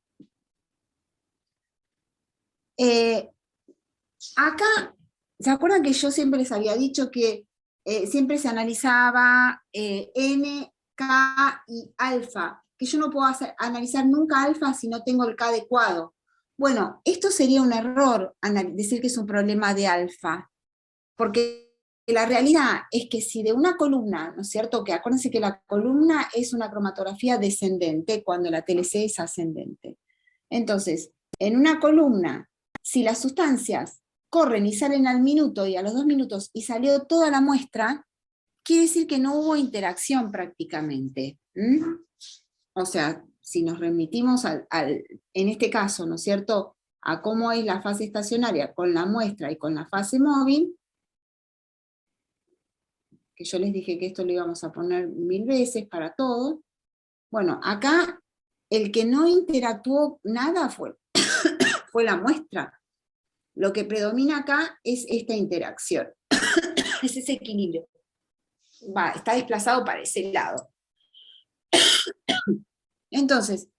Acá, ¿se acuerdan que yo siempre les había dicho que siempre se analizaba N, K y alfa? Que yo no puedo analizar nunca alfa si no tengo el K adecuado. Bueno, esto sería un error, decir que es un problema de alfa, porque la realidad es que si de una columna, ¿no es cierto? Que acuérdense que la columna es una cromatografía descendente cuando la TLC es ascendente. Entonces, en una columna, si las sustancias corren y salen al minuto y a los 2 minutos y salió toda la muestra, quiere decir que no hubo interacción prácticamente. O sea, si nos remitimos en este caso, ¿no es cierto?, a cómo es la fase estacionaria con la muestra y con la fase móvil, que yo les dije que esto lo íbamos a poner 1000 veces para todo. Bueno, acá el que no interactuó nada fue la muestra. Lo que predomina acá es esta interacción, es ese equilibrio. Está desplazado para ese lado. Entonces,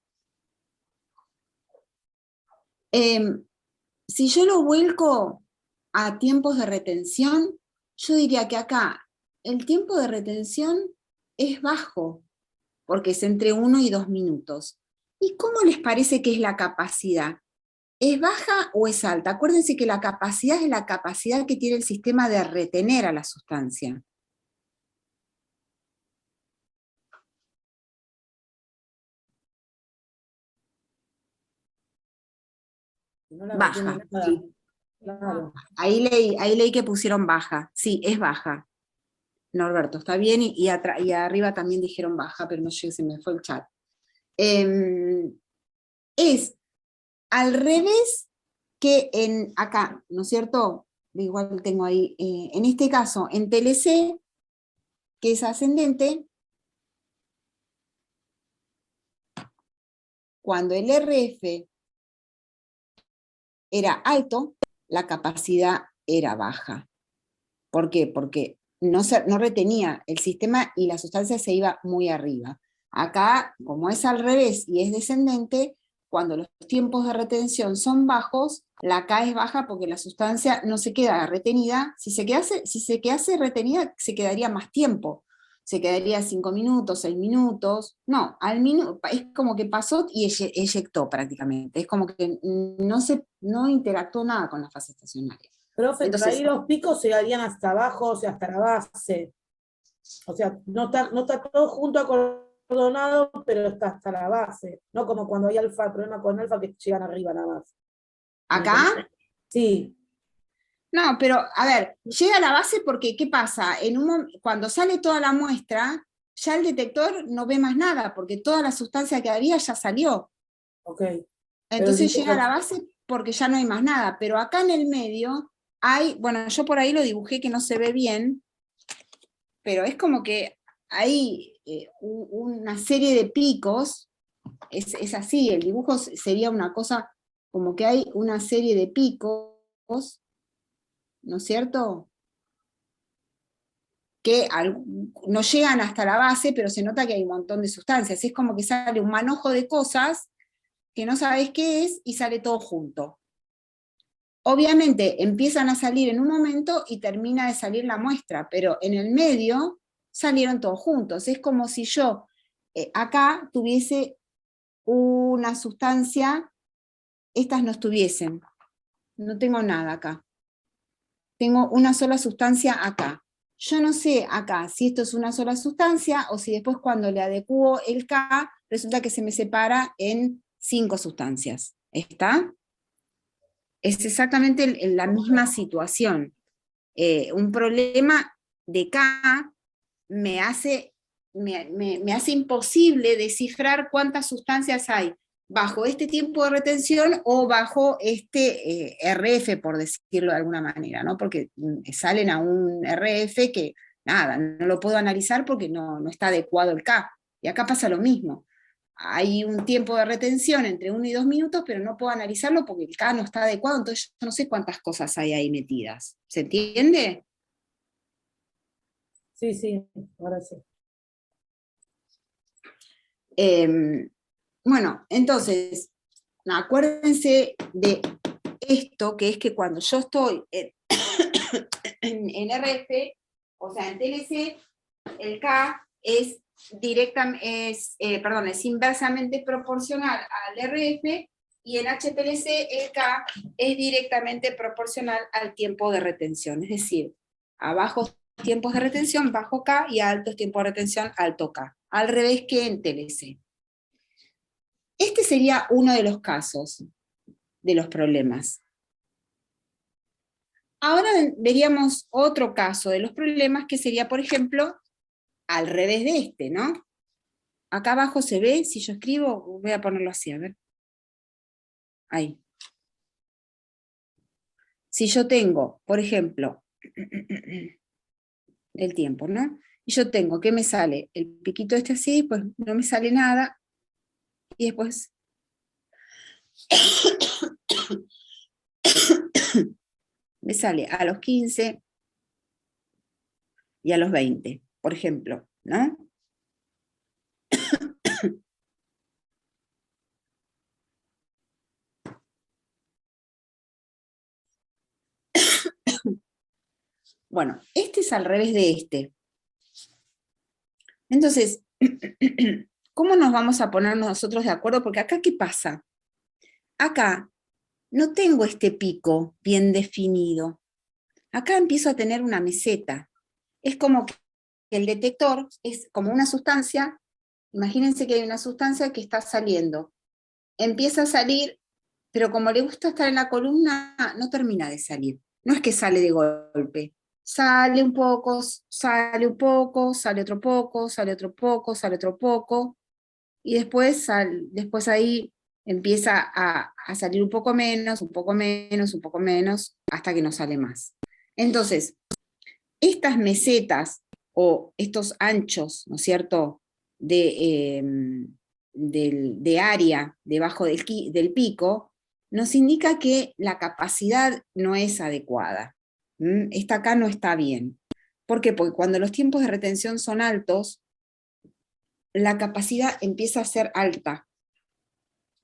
si yo lo vuelco a tiempos de retención, yo diría que acá el tiempo de retención es bajo, porque es entre 1 y 2 minutos. ¿Y cómo les parece que es la capacidad? ¿Es baja o es alta? Acuérdense que la capacidad es la capacidad que tiene el sistema de retener a la sustancia. No la baja, nada. sí. Claro. Ahí leí que pusieron baja. Sí, es baja. Norberto, está bien, y arriba también dijeron baja, pero no sé, se me fue el chat. Es al revés que acá, ¿no es cierto? Igual tengo ahí, en este caso, en TLC, que es ascendente, cuando el RF era alto, la capacidad era baja. ¿Por qué? Porque no retenía el sistema y la sustancia se iba muy arriba. Acá, como es al revés y es descendente, cuando los tiempos de retención son bajos, la K es baja porque la sustancia no se queda retenida. Si se quedase retenida, se quedaría más tiempo. Se quedaría 5 minutos, 6 minutos. No, al minuto es como que pasó y eyectó prácticamente. Es como que no interactuó nada con la fase estacionaria. Profe, Entonces, ahí los picos llegarían hasta abajo, o sea, hasta la base. O sea, no está todo junto acordonado, pero está hasta la base. No como cuando hay alfa, el problema con alfa que llegan arriba nada más. ¿acá? Sí. No, pero a ver, llega a la base porque, ¿qué pasa? Cuando sale toda la muestra, ya el detector no ve más nada, porque toda la sustancia que había ya salió. Ok. Entonces llega a la base porque ya no hay más nada, pero acá en el medio hay, bueno, yo por ahí lo dibujé que no se ve bien, pero es como que hay una serie de picos, es así, el dibujo sería una cosa como que hay una serie de picos, ¿no es cierto? Que no llegan hasta la base, pero se nota que hay un montón de sustancias. Es como que sale un manojo de cosas que no sabes qué es y sale todo junto. Obviamente empiezan a salir en un momento y termina de salir la muestra, pero en el medio salieron todos juntos. Es como si yo acá tuviese una sustancia, estas no estuviesen. No tengo nada acá. Tengo una sola sustancia acá. Yo no sé acá si esto es una sola sustancia o si después cuando le adecuo el K, resulta que se me separa en 5 sustancias. ¿Está? Es exactamente la misma situación. Un problema de K me hace imposible descifrar cuántas sustancias hay bajo este tiempo de retención o bajo este RF, por decirlo de alguna manera, ¿no? Porque salen a un RF que, nada, no lo puedo analizar porque no está adecuado el K. Y acá pasa lo mismo. Hay un tiempo de retención entre 1 y 2 minutos, pero no puedo analizarlo porque el K no está adecuado, entonces yo no sé cuántas cosas hay ahí metidas. ¿Se entiende? Sí, sí, ahora sí. Bueno, entonces, acuérdense de esto, que es que cuando yo estoy en RF, o sea, en TLC, el K es inversamente proporcional al RF, y en HPLC el K es directamente proporcional al tiempo de retención, es decir, a bajos tiempos de retención, bajo K, y a altos tiempos de retención, alto K, al revés que en TLC. Este sería uno de los casos de los problemas. Ahora veríamos otro caso de los problemas que sería, por ejemplo, al revés de este, ¿no? Acá abajo se ve, si yo escribo, voy a ponerlo así, a ver. Ahí. Si yo tengo, por ejemplo, el tiempo, ¿no? Y yo tengo, ¿qué me sale? El piquito este así, pues no me sale nada, y después me sale a los 15 y a los 20, por ejemplo, ¿no? Bueno, este es al revés de este. Entonces, ¿cómo nos vamos a poner nosotros de acuerdo? Porque acá, ¿qué pasa? Acá no tengo este pico bien definido. Acá empiezo a tener una meseta. Es como que el detector es como una sustancia. Imagínense que hay una sustancia que está saliendo. Empieza a salir, pero como le gusta estar en la columna, no termina de salir. No es que sale de golpe. Sale un poco, sale un poco, sale otro poco, sale otro poco, sale otro poco, y después ahí empieza a salir un poco menos, un poco menos, un poco menos, hasta que no sale más. Entonces, estas mesetas o estos anchos, ¿no es cierto?, de área debajo del pico, nos indica que la capacidad no es adecuada. Esta acá no está bien. ¿Por qué? Porque cuando los tiempos de retención son altos, la capacidad empieza a ser alta.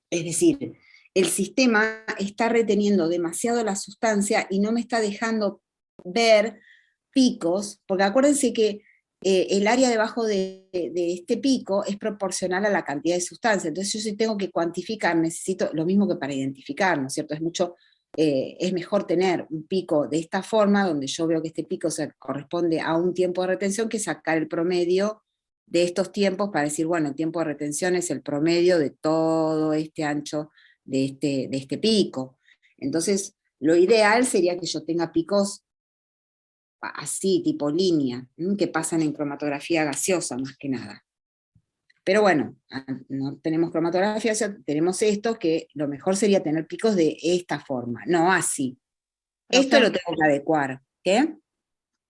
Es decir, el sistema está reteniendo demasiado la sustancia y no me está dejando ver picos, porque acuérdense que el área debajo de este pico es proporcional a la cantidad de sustancia. Entonces yo si tengo que cuantificar, necesito lo mismo que para identificar, ¿no es cierto? Es mejor tener un pico de esta forma, donde yo veo que este pico corresponde a un tiempo de retención, que sacar el promedio de estos tiempos para decir, bueno, el tiempo de retención es el promedio de todo este ancho de este pico. Entonces, Lo ideal sería que yo tenga picos así, tipo línea, que pasan en cromatografía gaseosa más que nada. Pero bueno, no tenemos cromatografía, tenemos esto, que lo mejor sería tener picos de esta forma, no así. Esto lo tengo que adecuar. ¿Qué?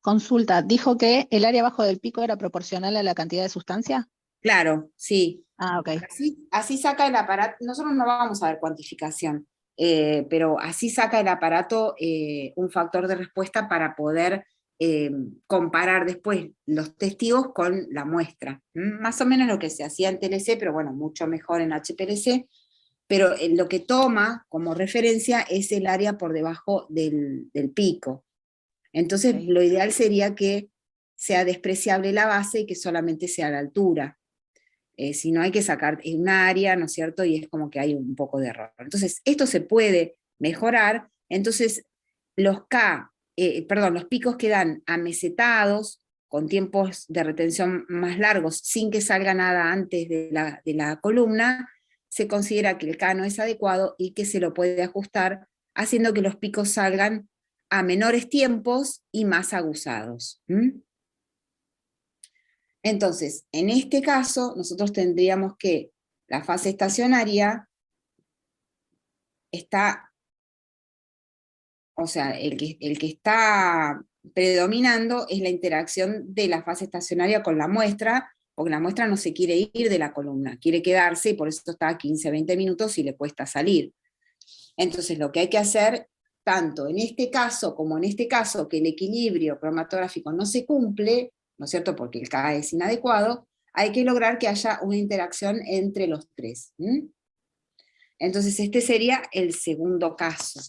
Consulta, ¿dijo que el área abajo del pico era proporcional a la cantidad de sustancia? Claro, sí. Ah, ok. Así saca el aparato, nosotros no vamos a ver cuantificación, pero así saca el aparato un factor de respuesta para poder comparar después los testigos con la muestra. Más o menos lo que se hacía en TLC, pero bueno, mucho mejor en HPLC, pero lo que toma como referencia es el área por debajo del pico. Entonces, lo ideal sería que sea despreciable la base y que solamente sea la altura. Si no, hay que sacar un área, ¿no es cierto? Y es como que hay un poco de error. Entonces, esto se puede mejorar. Entonces, los picos quedan amesetados, con tiempos de retención más largos, sin que salga nada antes de la columna. Se considera que el K no es adecuado y que se lo puede ajustar, haciendo que los picos salgan a menores tiempos y más aguzados. Entonces, en este caso, nosotros tendríamos que la fase estacionaria está, o sea, el que está predominando es la interacción de la fase estacionaria con la muestra, porque la muestra no se quiere ir de la columna, quiere quedarse, y por eso está 15, 20 minutos y le cuesta salir. Entonces, lo que hay que hacer, tanto en este caso como en este caso, que el equilibrio cromatográfico no se cumple, ¿no es cierto?, porque el K es inadecuado, hay que lograr que haya una interacción entre los tres. Entonces, este sería el segundo caso.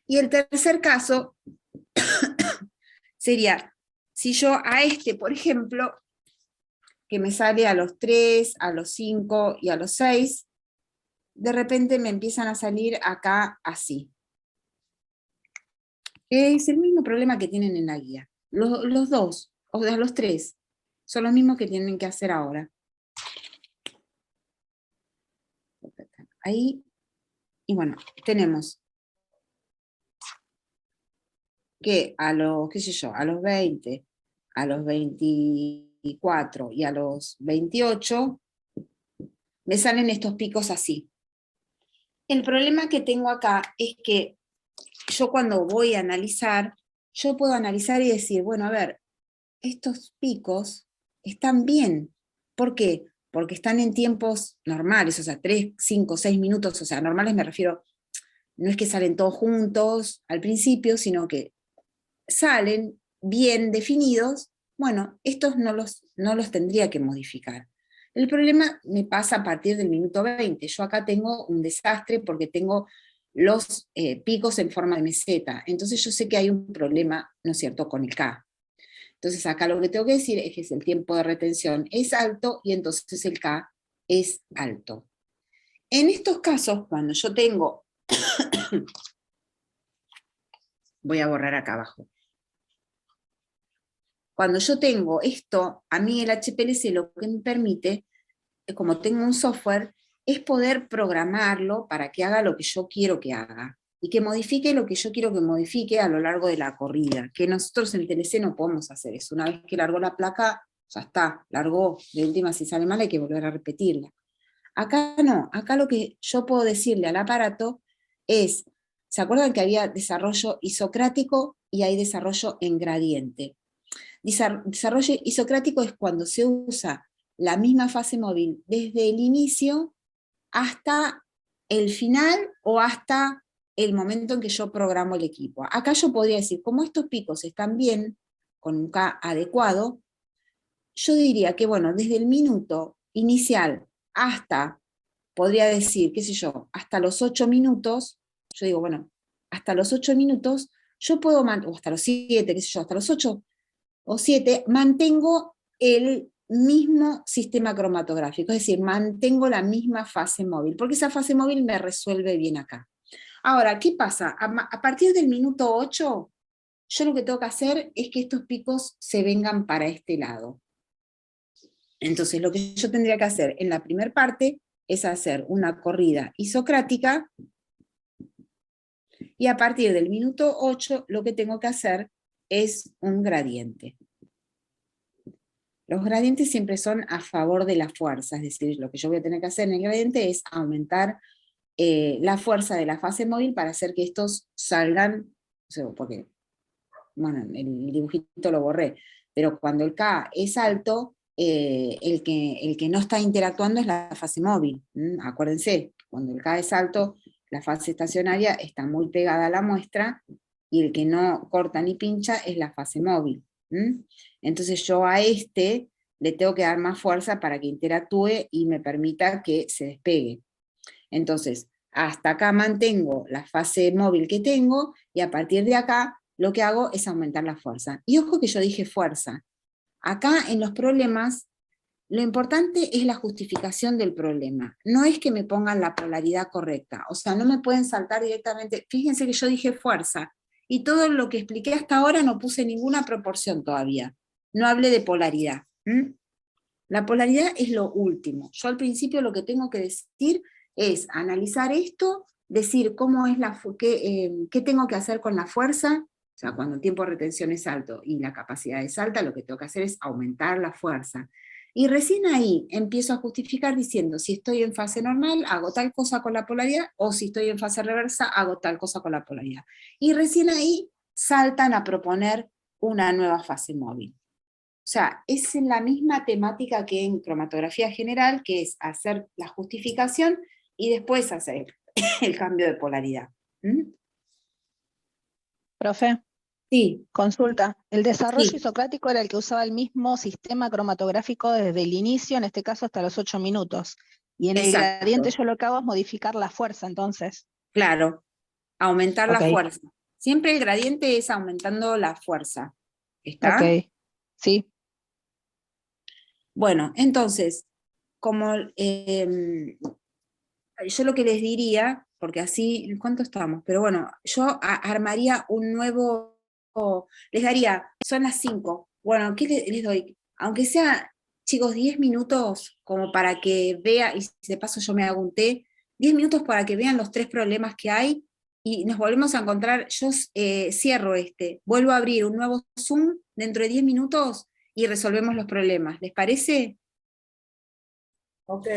Y el tercer caso sería, si yo a este, por ejemplo, que me sale a los 3, a los 5 y a los 6, de repente me empiezan a salir acá así. Es el mismo problema que tienen en la guía. Los dos, o sea, los tres, son los mismos que tienen que hacer ahora. Ahí, y bueno, tenemos que a los, qué sé yo, a los 20, a los 24 y a los 28, me salen estos picos así. El problema que tengo acá es que yo cuando voy a analizar, yo puedo analizar y decir, bueno, a ver, estos picos están bien. ¿Por qué? Porque están en tiempos normales, o sea, 3, 5, 6 minutos, o sea, normales me refiero, no es que salen todos juntos al principio, sino que salen bien definidos. Bueno, estos no los tendría que modificar. El problema me pasa a partir del minuto 20. Yo acá tengo un desastre porque tengo los picos en forma de meseta. Entonces yo sé que hay un problema, ¿no es cierto?, con el K. Entonces acá lo que tengo que decir es que el tiempo de retención es alto y entonces el K es alto. En estos casos, cuando yo tengo, voy a borrar acá abajo, cuando yo tengo esto, a mí el HPLC lo que me permite, como tengo un software, es poder programarlo para que haga lo que yo quiero que haga, y que modifique lo que yo quiero que modifique a lo largo de la corrida, que nosotros en TLC no podemos hacer eso. Una vez que largó la placa, ya está, largó, de última si sale mal hay que volver a repetirla. Acá no, acá lo que yo puedo decirle al aparato es, ¿se acuerdan que había desarrollo isocrático y hay desarrollo en gradiente? Desarrollo isocrático es cuando se usa la misma fase móvil desde el inicio hasta el final o hasta el momento en que yo programo el equipo. Acá yo podría decir, como estos picos están bien, con un K adecuado, yo diría que, bueno, desde el minuto inicial hasta, podría decir, qué sé yo, hasta los 8 minutos, yo digo, bueno, hasta los 8 minutos, yo puedo, o hasta los 7, qué sé yo, hasta los 8 o 7, mantengo el mismo sistema cromatográfico, es decir, mantengo la misma fase móvil, porque esa fase móvil me resuelve bien acá. Ahora, ¿qué pasa? A partir del minuto 8, yo lo que tengo que hacer es que estos picos se vengan para este lado. Entonces, lo que yo tendría que hacer en la primera parte es hacer una corrida isocrática, y a partir del minuto 8 lo que tengo que hacer es un gradiente. Los gradientes siempre son a favor de la fuerza, es decir, lo que yo voy a tener que hacer en el gradiente es aumentar la fuerza de la fase móvil para hacer que estos salgan, o sea, porque, bueno, el dibujito lo borré, pero cuando el K es alto, el que no está interactuando es la fase móvil. Acuérdense, cuando el K es alto, la fase estacionaria está muy pegada a la muestra, y el que no corta ni pincha es la fase móvil. Entonces yo a este le tengo que dar más fuerza para que interactúe y me permita que se despegue. Entonces, hasta acá mantengo la fase móvil que tengo, y a partir de acá lo que hago es aumentar la fuerza. Y ojo que yo dije fuerza. Acá en los problemas, lo importante es la justificación del problema. No es que me pongan la polaridad correcta. O sea, no me pueden saltar directamente. Fíjense que yo dije fuerza, y todo lo que expliqué hasta ahora no puse ninguna proporción todavía. No hablé de polaridad. La polaridad es lo último. Yo al principio lo que tengo que decir es analizar esto, decir cómo es qué tengo que hacer con la fuerza. O sea, cuando el tiempo de retención es alto y la capacidad es alta, lo que tengo que hacer es aumentar la fuerza. Y recién ahí empiezo a justificar diciendo, si estoy en fase normal, hago tal cosa con la polaridad, o si estoy en fase reversa, hago tal cosa con la polaridad. Y recién ahí saltan a proponer una nueva fase móvil. O sea, es la misma temática que en cromatografía general, que es hacer la justificación y después hacer el cambio de polaridad. Profe, Sí, consulta. El desarrollo sí, isocrático era el que usaba el mismo sistema cromatográfico desde el inicio, en este caso hasta los 8 minutos. Y en el gradiente exacto. yo lo que hago es modificar la fuerza, entonces. Claro, aumentar la Ok, fuerza. Siempre el gradiente es aumentando la fuerza. ¿Está? ok. Sí, Bueno, entonces, como yo lo que les diría, porque así, ¿cuánto estamos? Pero bueno, yo armaría un nuevo, les daría, son las 5. Bueno, ¿qué les doy? Aunque sea, chicos, 10 minutos como para que vea, y si de paso yo me hago un té, 10 minutos para que vean los 3 problemas que hay, y nos volvemos a encontrar. Yo cierro vuelvo a abrir un nuevo Zoom dentro de 10 minutos y resolvemos los problemas. ¿Les parece? Ok.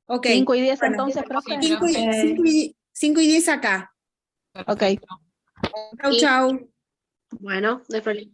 Ok, 5 y 10 bueno, entonces, profe. 5 y 10 acá. Ok. Chau, Y chau. bueno, no hay problema.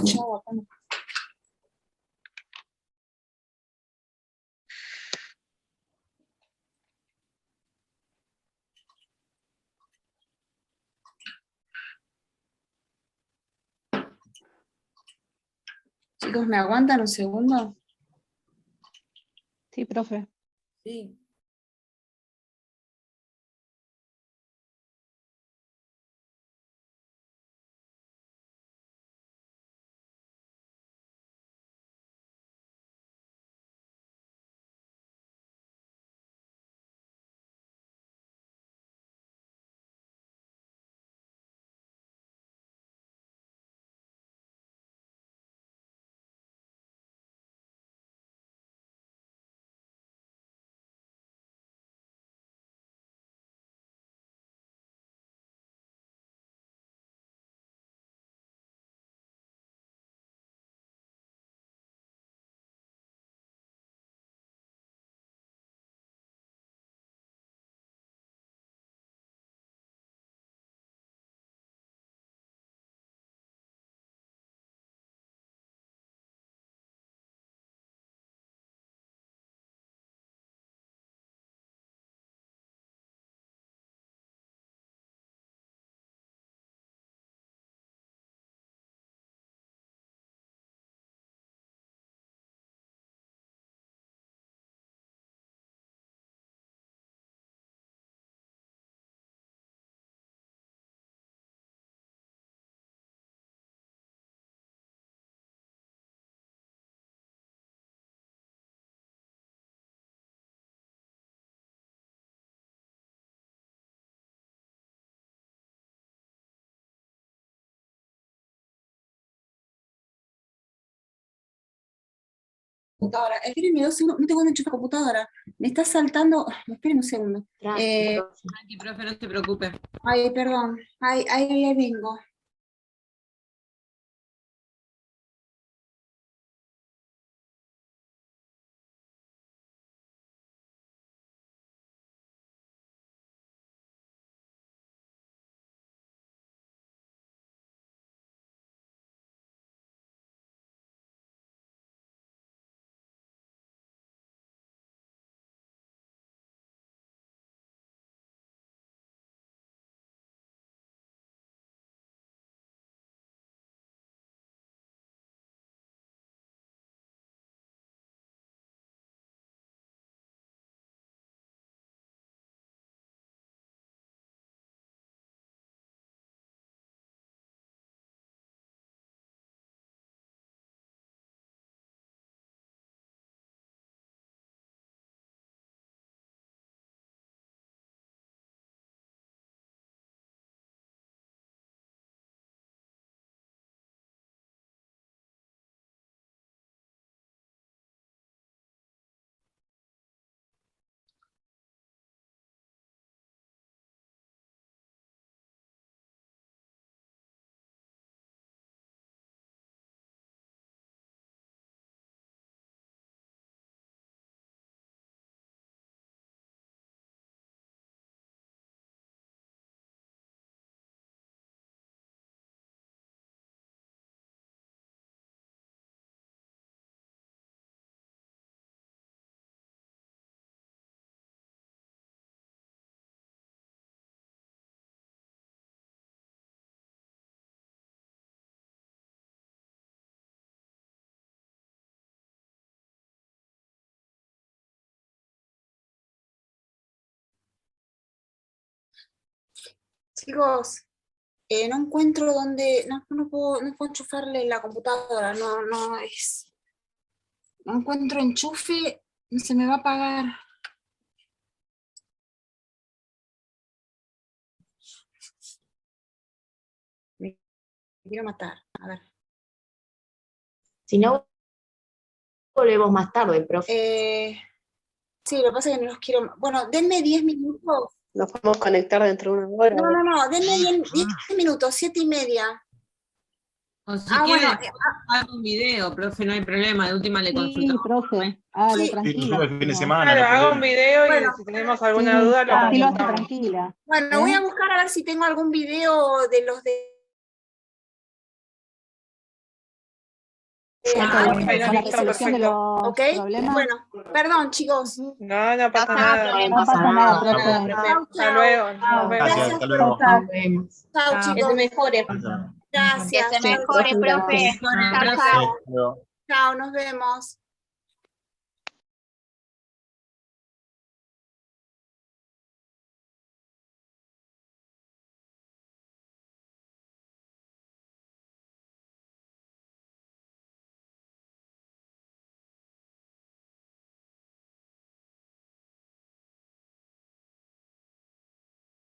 Chau, acá no. Chicos, ¿me aguantan un segundo? Sí, profe. Sí. Computadora. Espérenme 2 segundos, no tengo dónde enchufar la computadora. Me está saltando. Espérenme un segundo. Tranqui, profe, no se preocupe. Ay, perdón. Ahí vengo. Chicos, no encuentro dónde, no puedo enchufarle la computadora, no encuentro enchufe, no se me va a apagar. Me quiero matar, a ver. Si no, volvemos más tarde, profe. Sí, lo que pasa es que no los quiero. Bueno, denme 10 minutos. Nos podemos conectar dentro de una hora. No, denme 10 minutos, 7:30. O si quiere, bueno, hago un video, profe, no hay problema, de última le Sí, consultamos. profe. Hágale, Sí. tranquila. el fin de semana. Claro, no hago un problema. video y Bueno. si tenemos alguna Sí, duda lo así lo hace consultamos. tranquila. Bueno, voy a buscar a ver si tengo algún video de los de. Con la listo, resolución de perfecto. los ¿Ok? problemas. Bueno, perdón, chicos. No pasa nada. No pasa nada, profe. Hasta luego. Nos vemos. Gracias, hasta luego. Nos vemos. Chao, Que chicos. se mejore. Gracias. Que se mejore, profe. Bueno, Chao, profe. chao. Hasta luego. Chao, nos vemos.